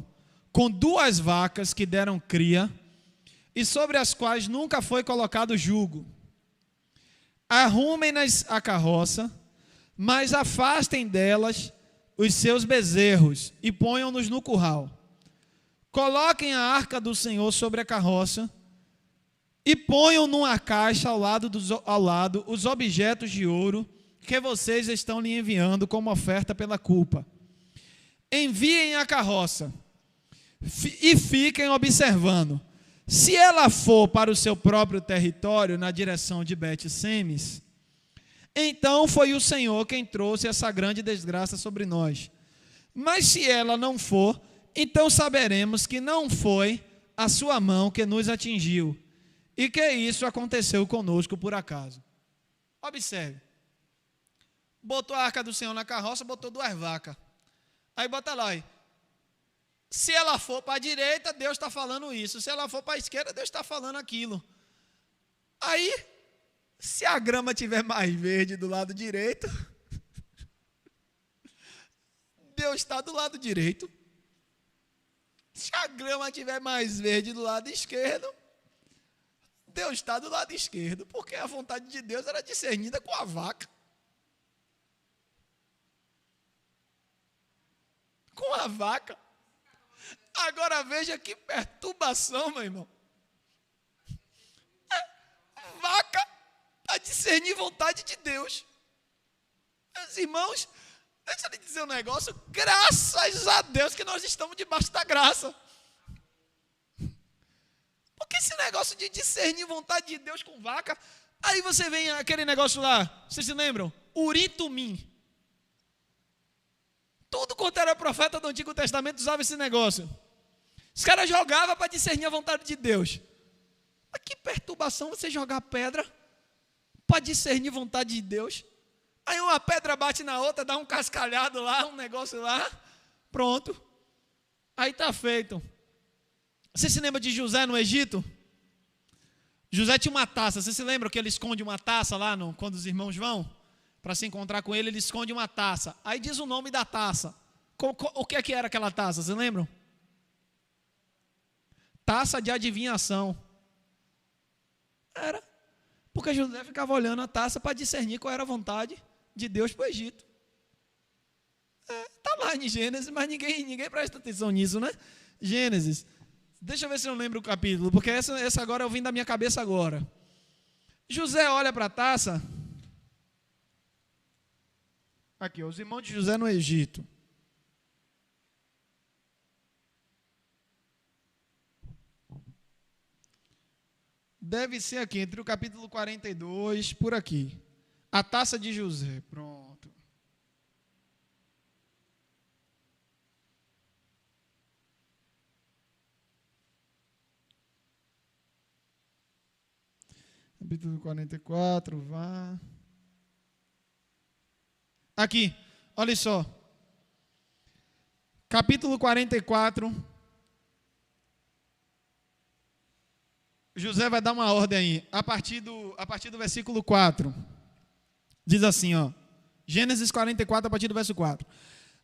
com 2 vacas que deram cria, e sobre as quais nunca foi colocado jugo. Arrumem-nas a carroça, mas afastem delas os seus bezerros e ponham-nos no curral. Coloquem a arca do Senhor sobre a carroça e ponham numa caixa ao lado os objetos de ouro que vocês estão lhe enviando como oferta pela culpa. Enviem a carroça e fiquem observando. Se ela for para o seu próprio território, na direção de Bet-Semes, então foi o Senhor quem trouxe essa grande desgraça sobre nós. Mas se ela não for, então saberemos que não foi a sua mão que nos atingiu, e que isso aconteceu conosco por acaso. Observe. Botou a arca do Senhor na carroça, botou 2 vacas. Aí bota lá, se ela for para a direita, Deus está falando isso. Se ela for para a esquerda, Deus está falando aquilo. Aí, se a grama estiver mais verde do lado direito, Deus está do lado direito. Se a grama estiver mais verde do lado esquerdo, Deus está do lado esquerdo, porque a vontade de Deus era discernida com a vaca. Com a vaca. Agora veja que perturbação, meu irmão. Vaca a discernir vontade de Deus. Meus irmãos, deixa eu lhe dizer um negócio. Graças a Deus que nós estamos debaixo da graça. Porque esse negócio de discernir vontade de Deus com vaca, aí você vem aquele negócio lá, vocês se lembram? Urim Tumim. Tudo quanto era profeta do Antigo Testamento usava esse negócio. Os caras jogavam para discernir a vontade de Deus. Mas que perturbação você jogar pedra para discernir a vontade de Deus. Aí uma pedra bate na outra, dá um cascalhado lá, um negócio lá, pronto. Aí está feito. Você se lembra de José no Egito? José tinha uma taça. Você se lembra que ele esconde uma taça lá quando os irmãos vão? Para se encontrar com ele, ele esconde uma taça. Aí diz o nome da taça. O que é que era aquela taça? Vocês lembram? Taça de adivinhação. Era. Porque José ficava olhando a taça para discernir qual era a vontade de Deus para o Egito. Está lá em Gênesis, mas ninguém presta atenção nisso, né? Gênesis. Deixa eu ver se eu lembro o capítulo, porque essa agora eu vim da minha cabeça agora. José olha para a taça. Aqui, os irmãos de José no Egito. Deve ser aqui, entre o capítulo 42, por aqui. A taça de José, pronto. Capítulo 44, vá. Aqui, olha só. Capítulo 44. José vai dar uma ordem aí, a partir do versículo 4. Diz assim, ó. Gênesis 44, a partir do verso 4.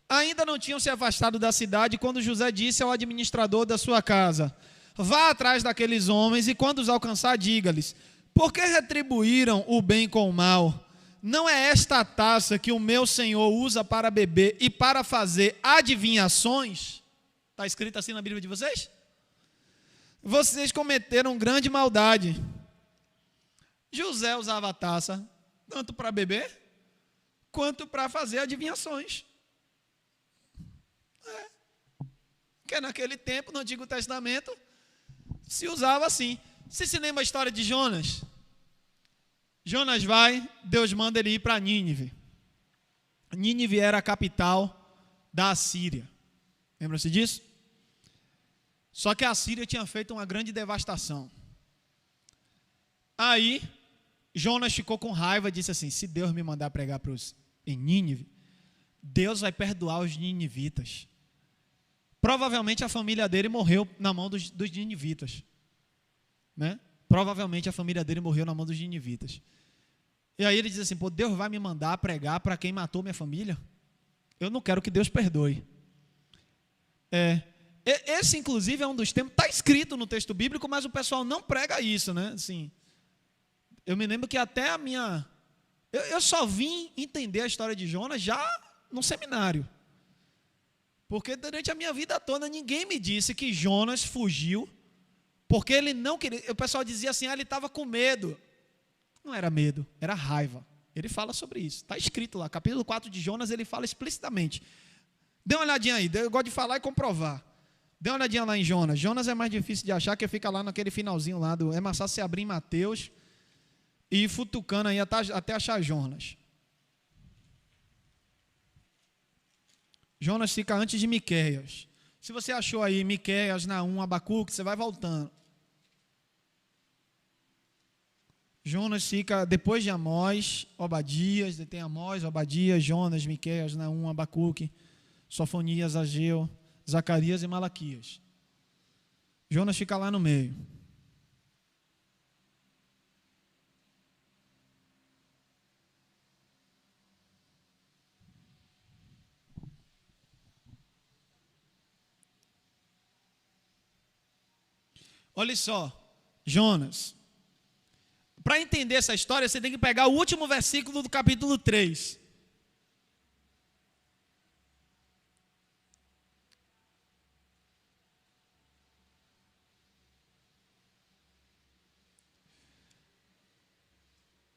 Ainda não tinham se afastado da cidade quando José disse ao administrador da sua casa: vá atrás daqueles homens e quando os alcançar, diga-lhes: por que retribuíram o bem com o mal? Não é esta a taça que o meu Senhor usa para beber e para fazer adivinhações? Está escrito assim na Bíblia de vocês? Vocês cometeram grande maldade. José usava a taça tanto para beber quanto para fazer adivinhações. Porque naquele tempo, no Antigo Testamento, se usava assim. Você se lembra a história de Jonas? Jonas vai, Deus manda ele ir para Nínive. Nínive era a capital da Assíria. Lembra-se disso? Só que a Assíria tinha feito uma grande devastação. Aí, Jonas ficou com raiva e disse assim: se Deus me mandar pregar em Nínive, Deus vai perdoar os ninivitas. Provavelmente a família dele morreu na mão dos ninivitas. Né? Provavelmente a família dele morreu na mão dos ninivitas. E aí ele diz assim: pô, Deus vai me mandar pregar para quem matou minha família? Eu não quero que Deus perdoe. Esse inclusive é um dos temas, está escrito no texto bíblico, mas o pessoal não prega isso, né? Assim, eu me lembro que até eu só vim entender a história de Jonas já no seminário. Porque durante a minha vida toda ninguém me disse que Jonas fugiu porque ele não queria. O pessoal dizia assim: ele estava com medo. Não era medo, era raiva. Ele fala sobre isso. Está escrito lá, capítulo 4 de Jonas, ele fala explicitamente. Dê uma olhadinha aí, eu gosto de falar e comprovar. Dê uma olhadinha lá em Jonas. Jonas é mais difícil de achar, que fica lá naquele finalzinho lá. É mais fácil você abrir em Mateus e ir futucando aí até achar Jonas. Jonas fica antes de Miqueias. Se você achou aí Miqueias, Naum, Abacuque, você vai voltando. Jonas fica depois de Amós, Obadias, tem Amós, Obadias, Jonas, Miqueias, Naum, Abacuque, Sofonias, Ageu, Zacarias e Malaquias. Jonas fica lá no meio. Olha só, Jonas. Para entender essa história, você tem que pegar o último versículo do capítulo 3.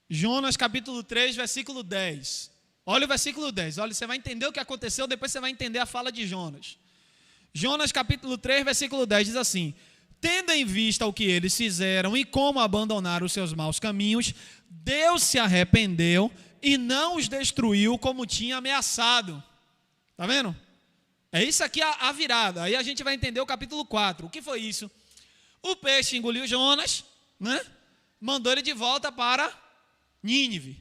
Jonas capítulo 3, versículo 10. Olha o versículo 10. Olha, você vai entender o que aconteceu, depois você vai entender a fala de Jonas. Jonas capítulo 3, versículo 10 diz assim: tendo em vista o que eles fizeram e como abandonaram os seus maus caminhos, Deus se arrependeu e não os destruiu como tinha ameaçado. Está vendo? É isso aqui a virada. Aí a gente vai entender o capítulo 4. O que foi isso? O peixe engoliu Jonas, né? Mandou ele de volta para Nínive.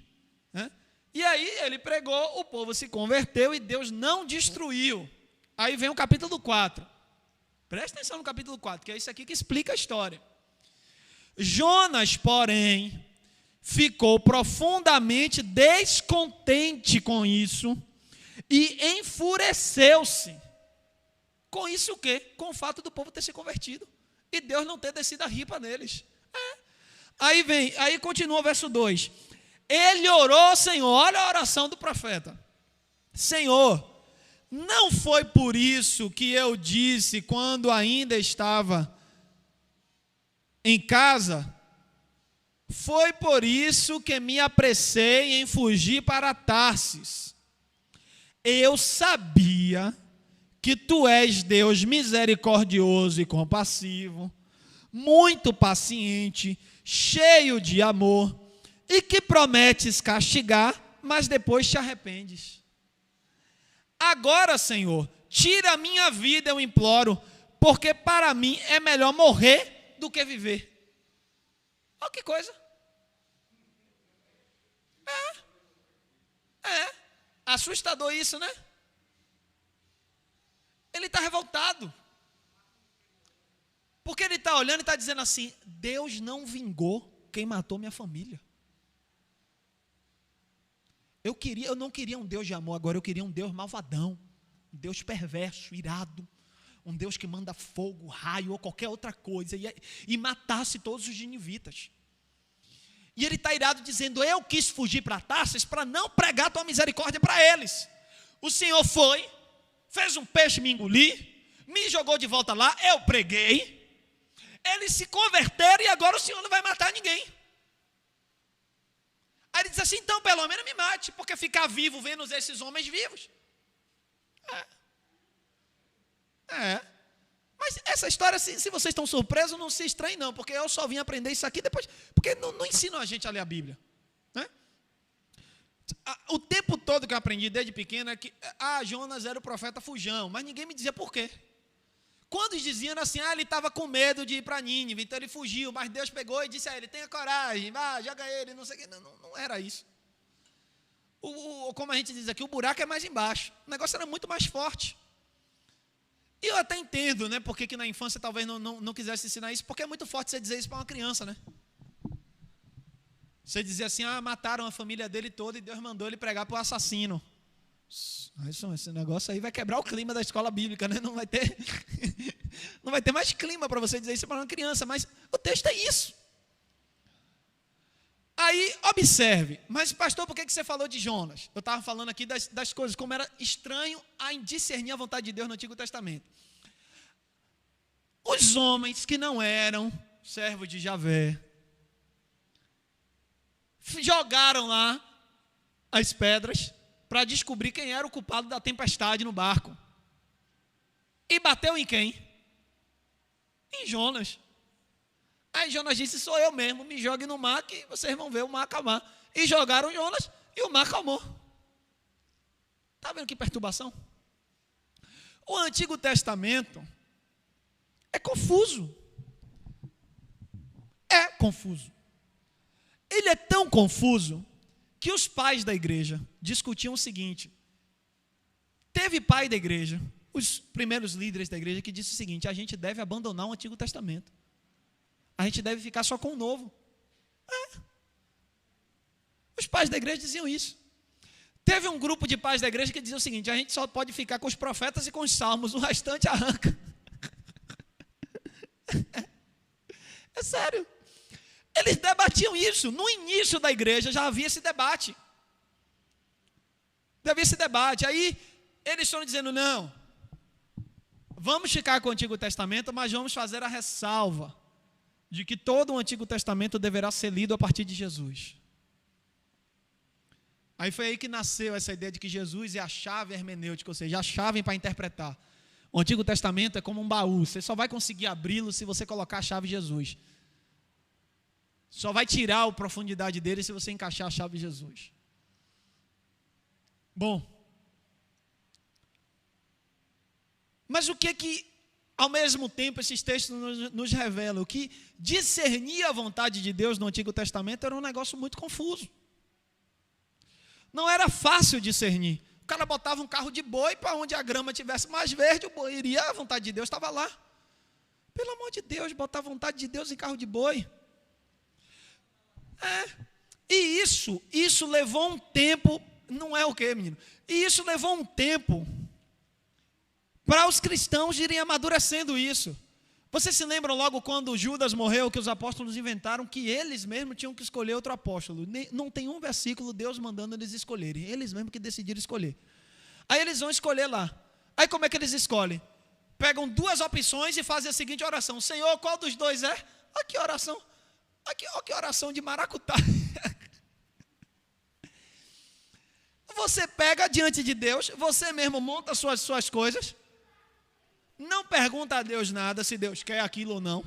Né? E aí ele pregou, o povo se converteu e Deus não destruiu. Aí vem o capítulo 4. Presta atenção no capítulo 4, que é isso aqui que explica a história. Jonas, porém, ficou profundamente descontente com isso e enfureceu-se. Com isso o quê? Com o fato do povo ter se convertido e Deus não ter descido a ripa neles. Aí continua o verso 2. Ele orou, Senhor, olha a oração do profeta. Senhor, não foi por isso que eu disse quando ainda estava em casa? Foi por isso que me apressei em fugir para Tarsis. Eu sabia que tu és Deus misericordioso e compassivo, muito paciente, cheio de amor, e que prometes castigar, mas depois te arrependes. Agora, Senhor, tira a minha vida, eu imploro, porque para mim é melhor morrer do que viver. Olha que coisa. Assustador isso, né? Ele está revoltado. Porque ele está olhando e está dizendo assim: Deus não vingou quem matou minha família. Eu não queria um Deus de amor, agora eu queria um Deus malvadão, um Deus perverso, irado, um Deus que manda fogo, raio ou qualquer outra coisa, e matasse todos os ninivitas. E ele está irado dizendo, eu quis fugir para Tarsis para não pregar a tua misericórdia para eles. O Senhor foi, fez um peixe me engolir, me jogou de volta lá, eu preguei, eles se converteram e agora o Senhor não vai matar ninguém. Aí ele diz assim, então pelo menos me mate, porque ficar vivo vendo esses homens vivos. Mas essa história, se vocês estão surpresos, não se estranhem não, porque eu só vim aprender isso aqui depois, porque não ensinam a gente a ler a Bíblia, né? O tempo todo que eu aprendi desde pequeno é que Jonas era o profeta fujão, mas ninguém me dizia por quê. Quando diziam assim, ele estava com medo de ir para Nínive, então ele fugiu, mas Deus pegou e disse a ele, tenha coragem, joga ele, não sei o que, não era isso. Como a gente diz aqui, o buraco é mais embaixo, o negócio era muito mais forte. E eu até entendo, né, porque que na infância talvez não quisesse ensinar isso, porque é muito forte você dizer isso para uma criança, né? Você dizer assim, mataram a família dele toda e Deus mandou ele pregar para o assassino. Esse negócio aí vai quebrar o clima da escola bíblica, né? Não vai ter mais clima para você dizer isso para uma criança, mas o texto é isso. Aí, observe, mas pastor, por que você falou de Jonas? Eu estava falando aqui das coisas, como era estranho a discernir a vontade de Deus no Antigo Testamento. Os homens que não eram servos de Javé, jogaram lá as pedras para descobrir quem era o culpado da tempestade no barco. E bateu em quem? Em Jonas. Aí Jonas disse, sou eu mesmo, me jogue no mar que vocês vão ver o mar acalmar. E jogaram Jonas e o mar acalmou. Está vendo que perturbação? O Antigo Testamento é confuso. É confuso. Ele é tão confuso que os pais da igreja discutiam o seguinte. Teve pai da igreja, os primeiros líderes da igreja, que disse o seguinte, a gente deve abandonar o Antigo Testamento. A gente deve ficar só com o novo. Os pais da igreja diziam isso. Teve um grupo de pais da igreja que dizia o seguinte, a gente só pode ficar com os profetas e com os salmos, o restante arranca. É sério. Eles debatiam isso. No início da igreja já havia esse debate. Aí eles estão dizendo, não, vamos ficar com o Antigo Testamento, mas vamos fazer a ressalva de que todo o Antigo Testamento deverá ser lido a partir de Jesus. Aí foi aí que nasceu essa ideia de que Jesus é a chave hermenêutica, ou seja, a chave para interpretar. O Antigo Testamento é como um baú, você só vai conseguir abri-lo se você colocar a chave Jesus. Só vai tirar a profundidade dele se você encaixar a chave Jesus. Bom, mas o que ao mesmo tempo esses textos nos revelam? Que discernir a vontade de Deus no Antigo Testamento era um negócio muito confuso. Não era fácil discernir. O cara botava um carro de boi para onde a grama tivesse mais verde, o boi iria, a vontade de Deus estava lá. Pelo amor de Deus, botar a vontade de Deus em carro de boi. E isso levou um tempo, não é o quê, menino? E isso levou um tempo para os cristãos irem amadurecendo isso. Vocês se lembram logo quando Judas morreu, que os apóstolos inventaram que eles mesmos tinham que escolher outro apóstolo. Não tem um versículo Deus mandando eles escolherem, eles mesmos que decidiram escolher. Aí eles vão escolher lá. Aí como é que eles escolhem? Pegam duas opções e fazem a seguinte oração: Senhor, qual dos dois é? Aqui oração. Aqui, ó, que oração de maracutá. Você pega diante de Deus, você mesmo monta suas coisas, não pergunta a Deus nada se Deus quer aquilo ou não.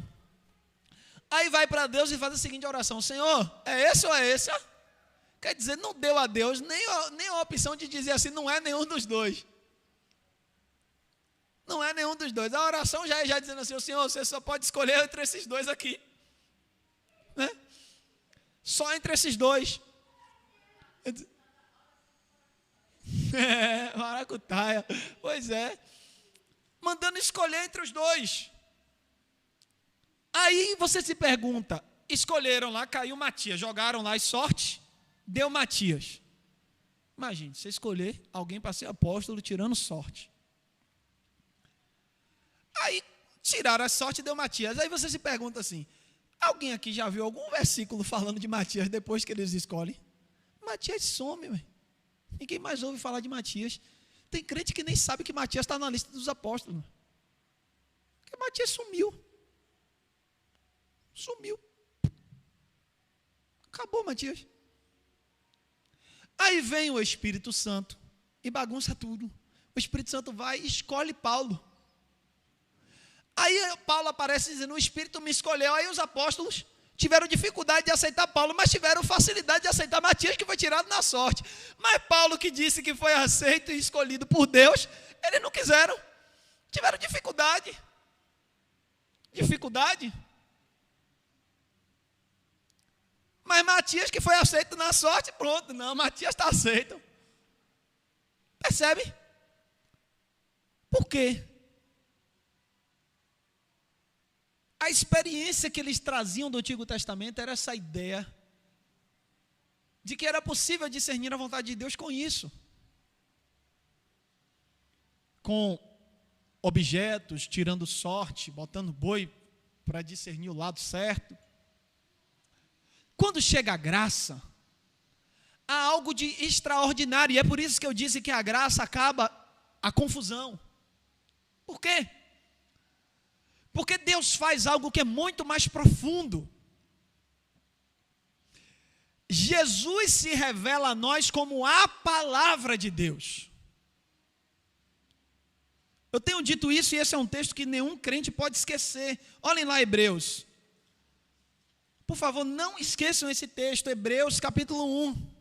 Aí vai para Deus e faz a seguinte oração: Senhor, é esse ou é esse? Quer dizer, não deu a Deus nem a opção de dizer assim, não é nenhum dos dois. Não é nenhum dos dois. A oração já é dizendo assim: Senhor, você só pode escolher entre esses dois aqui. Né? Só entre esses dois. Maracutaia. Pois é. Mandando escolher entre os dois. Aí você se pergunta, escolheram lá, caiu Matias, jogaram lá as sorte, deu Matias. Imagine, você escolher alguém para ser apóstolo tirando sorte. Aí tiraram a sorte e deu Matias. Aí você se pergunta assim, alguém aqui já viu algum versículo falando de Matias depois que eles escolhem? Matias some, véio. Ninguém mais ouve falar de Matias. Tem crente que nem sabe que Matias está na lista dos apóstolos. Porque Matias sumiu. Sumiu. Acabou Matias. Aí vem o Espírito Santo e bagunça tudo. O Espírito Santo vai e escolhe Paulo. Aí Paulo aparece dizendo, o Espírito me escolheu. Aí os apóstolos tiveram dificuldade de aceitar Paulo, mas tiveram facilidade de aceitar Matias, que foi tirado na sorte. Mas Paulo, que disse que foi aceito e escolhido por Deus, eles não quiseram. Tiveram dificuldade. Dificuldade. Mas Matias, que foi aceito na sorte, pronto. Não, Matias está aceito. Percebe? Por quê? A experiência que eles traziam do Antigo Testamento era essa ideia de que era possível discernir a vontade de Deus com isso. Com objetos, tirando sorte, botando boi para discernir o lado certo. Quando chega a graça, há algo de extraordinário, e é por isso que eu disse que a graça acaba a confusão. Por quê? Porque Deus faz algo que é muito mais profundo. Jesus se revela a nós como a palavra de Deus. Eu tenho dito isso e esse é um texto que nenhum crente pode esquecer. Olhem lá Hebreus. Por favor, não esqueçam esse texto, Hebreus capítulo 1.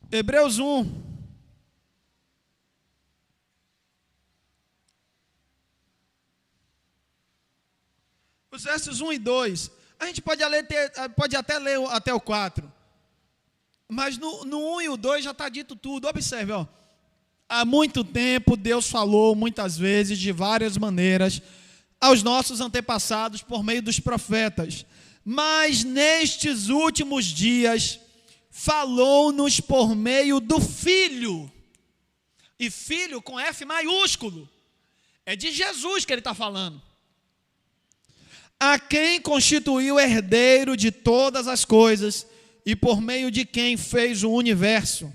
Hebreus 1. Os versos 1 e 2. A gente pode até ler até o 4. Mas no 1 e o 2 já está dito tudo. Observe, ó. Há muito tempo Deus falou muitas vezes, de várias maneiras, aos nossos antepassados por meio dos profetas. Mas nestes últimos dias, falou-nos por meio do Filho. E Filho com F maiúsculo. É de Jesus que ele está falando. A quem constituiu herdeiro de todas as coisas e por meio de quem fez o universo.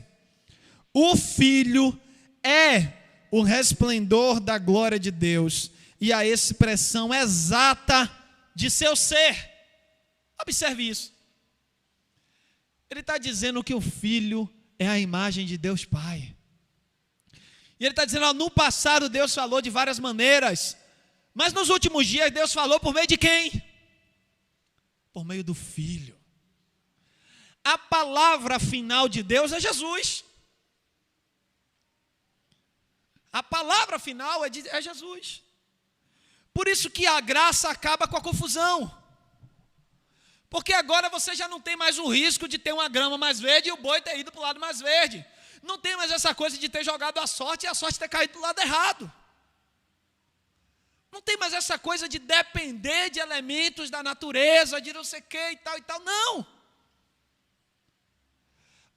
O Filho é o resplendor da glória de Deus e a expressão exata de seu ser. Observe isso. Ele está dizendo que o Filho é a imagem de Deus Pai. E ele está dizendo, ó, no passado Deus falou de várias maneiras, mas nos últimos dias Deus falou por meio de quem? Por meio do Filho. A palavra final de Deus é Jesus. A palavra final é Jesus. Por isso que a graça acaba com a confusão. Porque agora você já não tem mais o risco de ter uma grama mais verde e o boi ter ido para o lado mais verde. Não tem mais essa coisa de ter jogado a sorte e a sorte ter caído do lado errado. Não tem mais essa coisa de depender de elementos da natureza, de não sei o que e tal, não.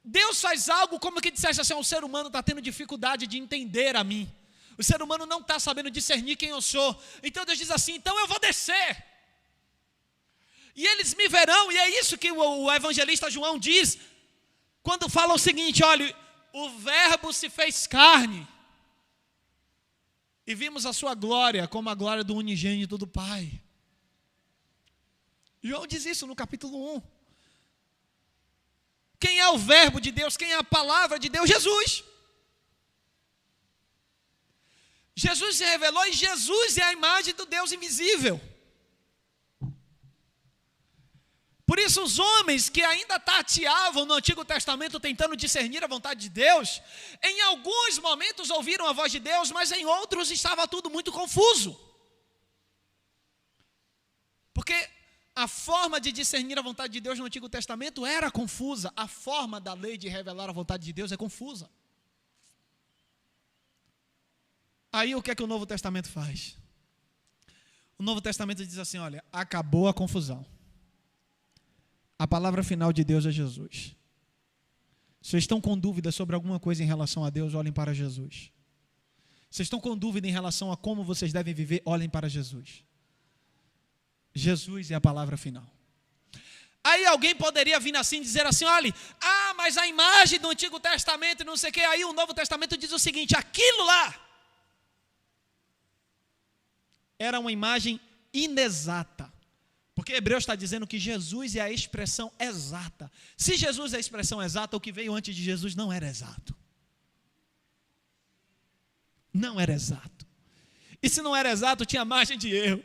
Deus faz algo como que dissesse assim, o ser humano está tendo dificuldade de entender a mim. O ser humano não está sabendo discernir quem eu sou. Então Deus diz assim, então eu vou descer. E eles me verão, e é isso que o evangelista João diz, quando fala o seguinte, olha, o verbo se fez carne, e vimos a sua glória, como a glória do unigênito do Pai. João diz isso no capítulo 1. Quem é o verbo de Deus? Quem é a palavra de Deus? Jesus. Jesus se revelou e Jesus é a imagem do Deus invisível. Por isso os homens que ainda tateavam no Antigo Testamento tentando discernir a vontade de Deus, em alguns momentos ouviram a voz de Deus, mas em outros estava tudo muito confuso. Porque a forma de discernir a vontade de Deus no Antigo Testamento era confusa. A forma da lei de revelar a vontade de Deus é confusa. Aí o que é que o Novo Testamento faz? O Novo Testamento diz assim, olha, acabou a confusão. A palavra final de Deus é Jesus. Vocês estão com dúvida sobre alguma coisa em relação a Deus, olhem para Jesus. Vocês estão com dúvida em relação a como vocês devem viver, olhem para Jesus. Jesus é a palavra final. Aí alguém poderia vir assim, dizer assim, olha, mas a imagem do Antigo Testamento e não sei o que, aí o Novo Testamento diz o seguinte, aquilo lá era uma imagem inexata. Porque Hebreus está dizendo que Jesus é a expressão exata. Se Jesus é a expressão exata, o que veio antes de Jesus não era exato. Não era exato. E se não era exato, tinha margem de erro.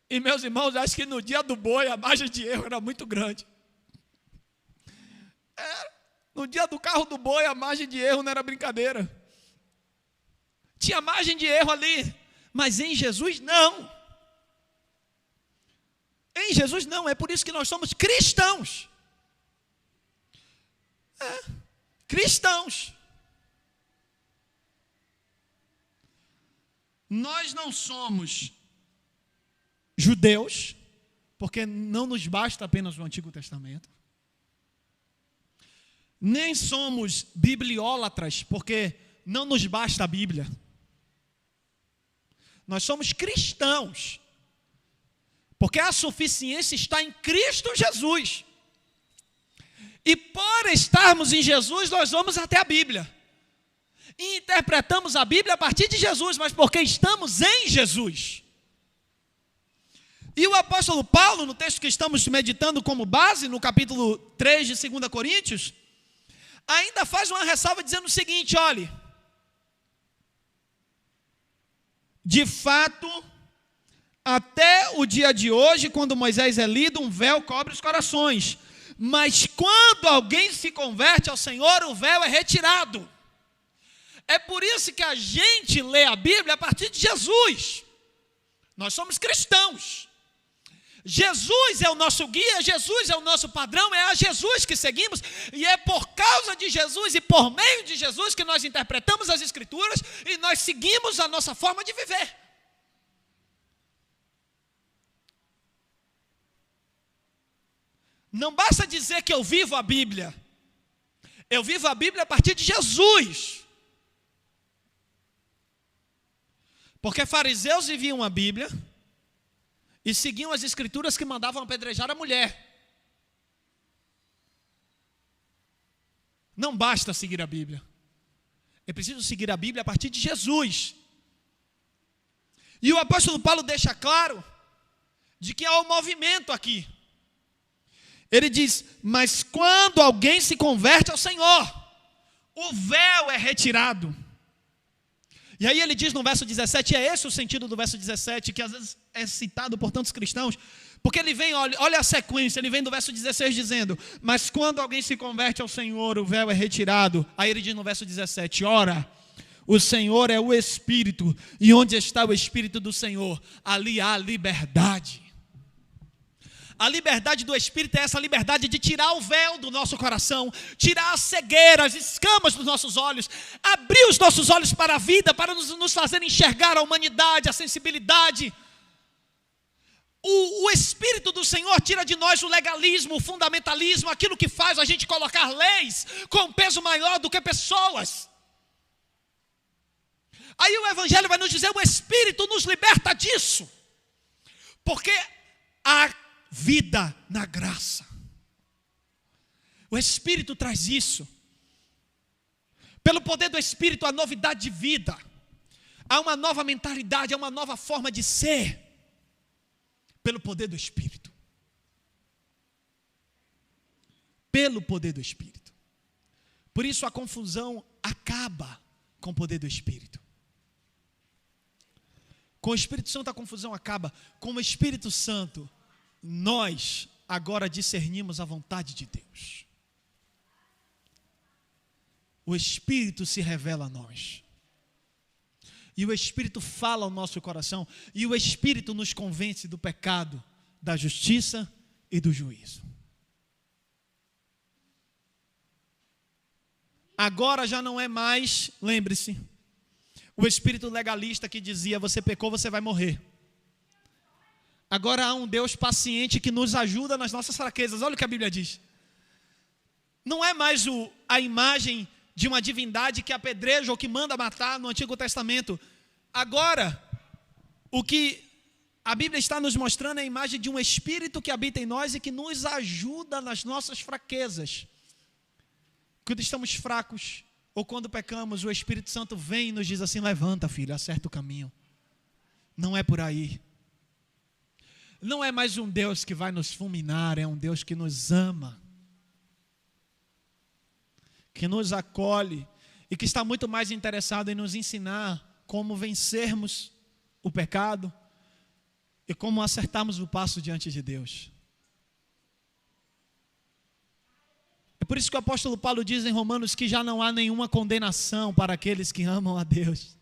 E meus irmãos, acho que no dia do boi a margem de erro era muito grande. No dia do carro do boi a margem de erro não era brincadeira. Tinha margem de erro ali, mas em Jesus não. Em Jesus não, é por isso que nós somos cristãos. Cristãos. Nós não somos judeus, porque não nos basta apenas o Antigo Testamento. Nem somos bibliólatras, porque não nos basta a Bíblia. Nós somos cristãos, porque a suficiência está em Cristo Jesus. E por estarmos em Jesus, nós vamos até a Bíblia. E interpretamos a Bíblia a partir de Jesus, mas porque estamos em Jesus. E o apóstolo Paulo, no texto que estamos meditando como base, no capítulo 3 de 2 Coríntios, ainda faz uma ressalva dizendo o seguinte, olhe, de fato, até o dia de hoje, quando Moisés é lido, um véu cobre os corações. Mas quando alguém se converte ao Senhor, o véu é retirado. É por isso que a gente lê a Bíblia a partir de Jesus. Nós somos cristãos. Jesus é o nosso guia, Jesus é o nosso padrão, é a Jesus que seguimos, e é por causa de Jesus e por meio de Jesus que nós interpretamos as Escrituras e nós seguimos a nossa forma de viver. Não basta dizer que eu vivo a Bíblia. Eu vivo a Bíblia a partir de Jesus. Porque fariseus viviam a Bíblia e seguiam as Escrituras que mandavam apedrejar a mulher. Não basta seguir a Bíblia. É preciso seguir a Bíblia a partir de Jesus. E o apóstolo Paulo deixa claro de que há um movimento aqui. Ele diz, mas quando alguém se converte ao Senhor, o véu é retirado. E aí ele diz no verso 17, é esse o sentido do verso 17, que às vezes é citado por tantos cristãos, porque ele vem, olha a sequência, ele vem do verso 16 dizendo, mas quando alguém se converte ao Senhor, o véu é retirado. Aí ele diz no verso 17, ora, o Senhor é o Espírito, e onde está o Espírito do Senhor, ali há liberdade. A liberdade do Espírito é essa liberdade de tirar o véu do nosso coração, tirar a cegueira, as escamas dos nossos olhos, abrir os nossos olhos para a vida, para nos fazer enxergar a humanidade, a sensibilidade. O Espírito do Senhor tira de nós o legalismo, o fundamentalismo, aquilo que faz a gente colocar leis com peso maior do que pessoas. Aí o Evangelho vai nos dizer, o Espírito nos liberta disso, porque a vida na graça. O Espírito traz isso. Pelo poder do Espírito, há novidade de vida. Há uma nova mentalidade, há uma nova forma de ser. Pelo poder do Espírito. Pelo poder do Espírito. Por isso a confusão acaba com o poder do Espírito. Com o Espírito Santo a confusão acaba. Com o Espírito Santo nós agora discernimos a vontade de Deus. O Espírito se revela a nós. E o Espírito fala ao nosso coração. E o Espírito nos convence do pecado, da justiça e do juízo. Agora já não é mais, lembre-se, o espírito legalista que dizia, você pecou, você vai morrer. Agora há um Deus paciente que nos ajuda nas nossas fraquezas. Olha o que a Bíblia diz. Não é mais a imagem de uma divindade que apedreja ou que manda matar no Antigo Testamento. Agora, o que a Bíblia está nos mostrando é a imagem de um Espírito que habita em nós e que nos ajuda nas nossas fraquezas. Quando estamos fracos ou quando pecamos, o Espírito Santo vem e nos diz assim: levanta, filho, acerta o caminho. Não é por aí. Não é mais um Deus que vai nos fulminar, é um Deus que nos ama, que nos acolhe e que está muito mais interessado em nos ensinar como vencermos o pecado e como acertarmos o passo diante de Deus. É por isso que o apóstolo Paulo diz em Romanos que já não há nenhuma condenação para aqueles que amam a Deus.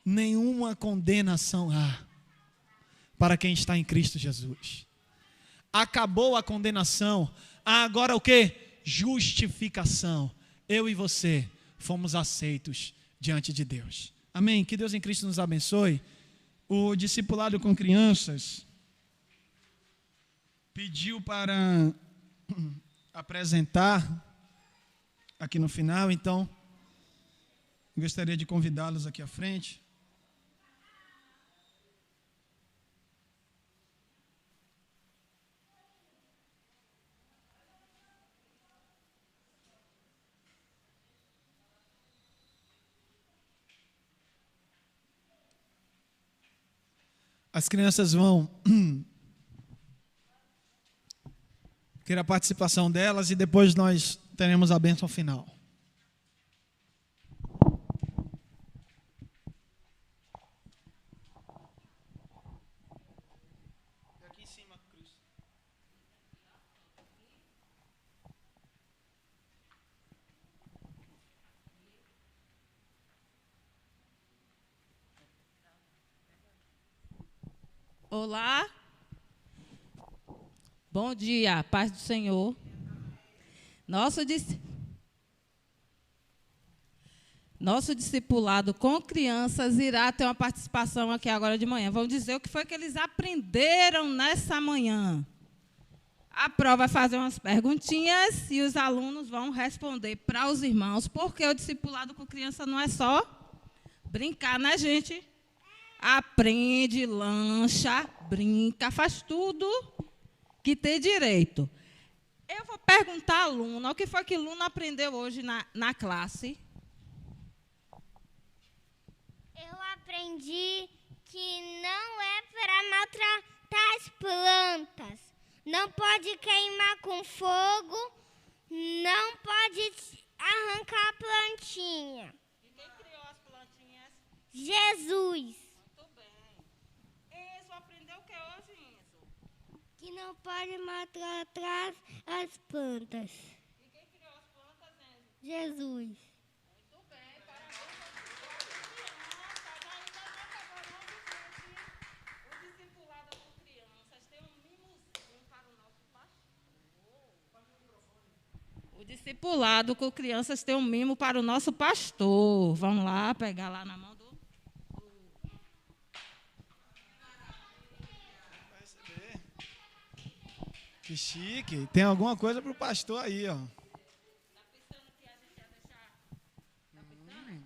Nenhuma condenação há para quem está em Cristo Jesus. Acabou a condenação. Há agora o quê? Justificação. Eu e você fomos aceitos diante de Deus. Amém? Que Deus em Cristo nos abençoe. O discipulado com crianças pediu para apresentar aqui no final, então gostaria de convidá-los aqui à frente. As crianças vão ter a participação delas e depois nós teremos a bênção final. Aqui em cima, Cruz. Olá, bom dia, paz do Senhor. Nosso discipulado com crianças irá ter uma participação aqui agora de manhã. Vamos dizer o que foi que eles aprenderam nessa manhã. A prova vai fazer umas perguntinhas e os alunos vão responder para os irmãos, porque o discipulado com criança não é só brincar, né, gente? Aprende, lancha, brinca, faz tudo que tem direito. Eu vou perguntar à aluna o que foi que a aluna aprendeu hoje na classe. Eu aprendi que não é para maltratar as plantas. Não pode queimar com fogo, não pode arrancar a plantinha. E quem criou as plantinhas? Jesus. Aprendeu o que hoje, Enzo? Que não pode maltratar as plantas. E quem criou as plantas, Enzo? Jesus. Muito bem, parabéns para o discipulado com crianças tem um mimozinho para o nosso pastor. O discipulado com crianças tem um mimo para o nosso pastor. Vamos lá, pegar lá na mão do... Que chique. Tem alguma coisa para o pastor aí, ó. Tá pensando que a gente ia deixar? Tá pensando?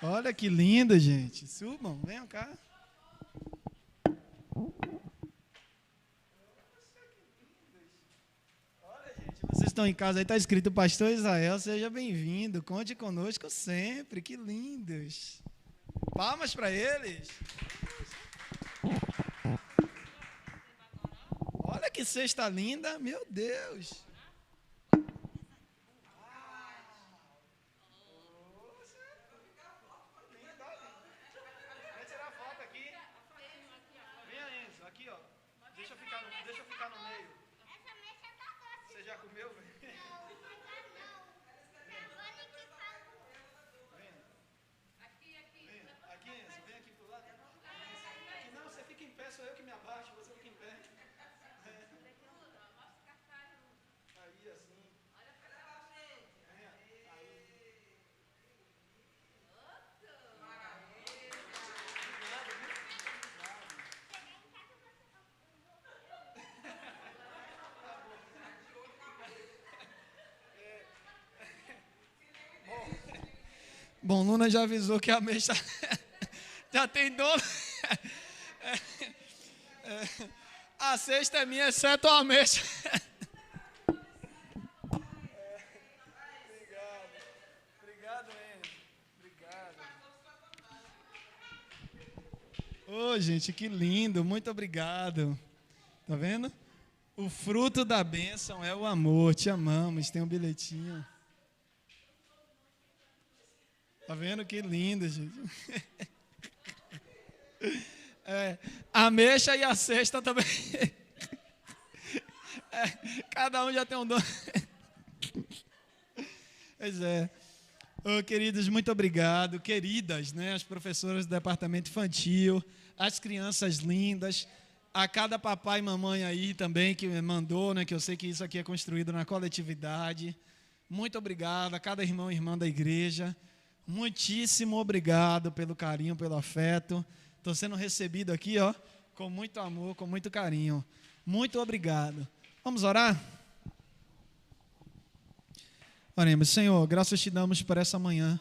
Olha que linda, gente. Subam, venham cá. Vocês estão em casa aí, está escrito Pastor Israel, seja bem-vindo, conte conosco sempre, que lindos. Palmas para eles. Olha que cesta linda, meu Deus. Quer tirar foto aqui? Venha, Enzo, aqui, ó. Deixa eu ficar no meio. Essa mexa tá doce. Você já comeu, velho? Não, não. Aqui, Enzo, vem aqui pro lado. abaixo, você fica em pé. Aí, assim. Olha pra frente. Bom, Luna já avisou que a ameixa já tem dono. A cesta é minha, exceto a ameixa. Obrigado, Enzo. Obrigado. Ô, gente, que lindo. Muito obrigado. Tá vendo? O fruto da bênção é o amor. Te amamos. Tem um bilhetinho. Tá vendo que lindo, gente? A ameixa e a cesta também. Cada um já tem um dono. Pois é. Ô, queridos, muito obrigado. Queridas, né? As professoras do departamento infantil, as crianças lindas, a cada papai e mamãe aí também que me mandou, né? Que eu sei que isso aqui é construído na coletividade. Muito obrigado a cada irmão e irmã da igreja. Muitíssimo obrigado pelo carinho, pelo afeto. Estou sendo recebido aqui, ó, com muito amor, com muito carinho. Muito obrigado. Vamos orar? Oremos. Senhor, graças te damos por essa manhã.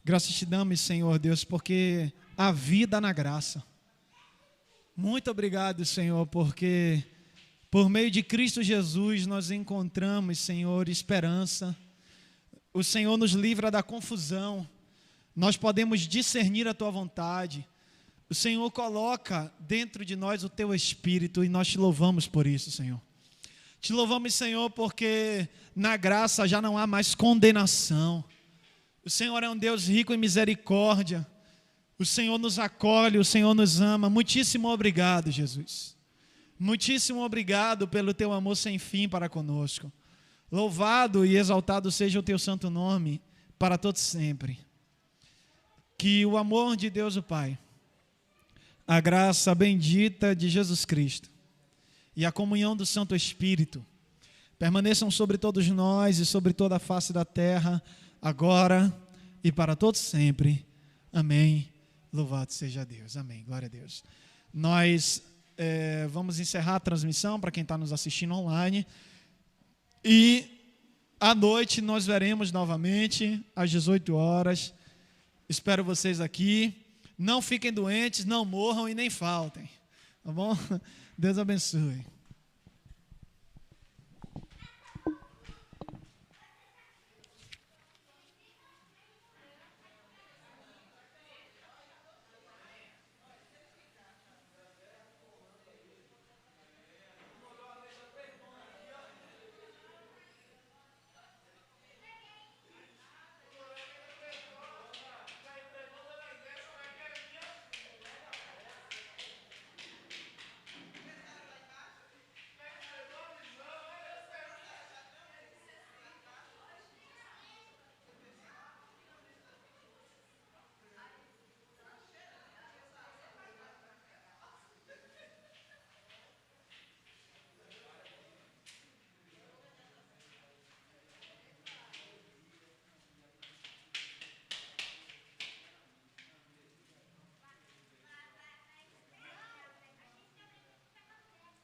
Graças te damos, Senhor Deus, porque há vida na graça. Muito obrigado, Senhor, porque por meio de Cristo Jesus nós encontramos, Senhor, esperança. O Senhor nos livra da confusão. Nós podemos discernir a Tua vontade. O Senhor coloca dentro de nós o Teu Espírito e nós te louvamos por isso, Senhor. Te louvamos, Senhor, porque na graça já não há mais condenação. O Senhor é um Deus rico em misericórdia. O Senhor nos acolhe, o Senhor nos ama. Muitíssimo obrigado, Jesus. Muitíssimo obrigado pelo Teu amor sem fim para conosco. Louvado e exaltado seja o Teu santo nome para todos sempre. Que o amor de Deus o Pai, a graça bendita de Jesus Cristo e a comunhão do Santo Espírito permaneçam sobre todos nós e sobre toda a face da terra, agora e para todos sempre. Amém. Louvado seja Deus. Amém. Glória a Deus. Nós vamos encerrar a transmissão para quem está nos assistindo online. E à noite nós veremos novamente às 18 horas. Espero vocês aqui. Não fiquem doentes, não morram e nem faltem. Tá bom? Deus abençoe.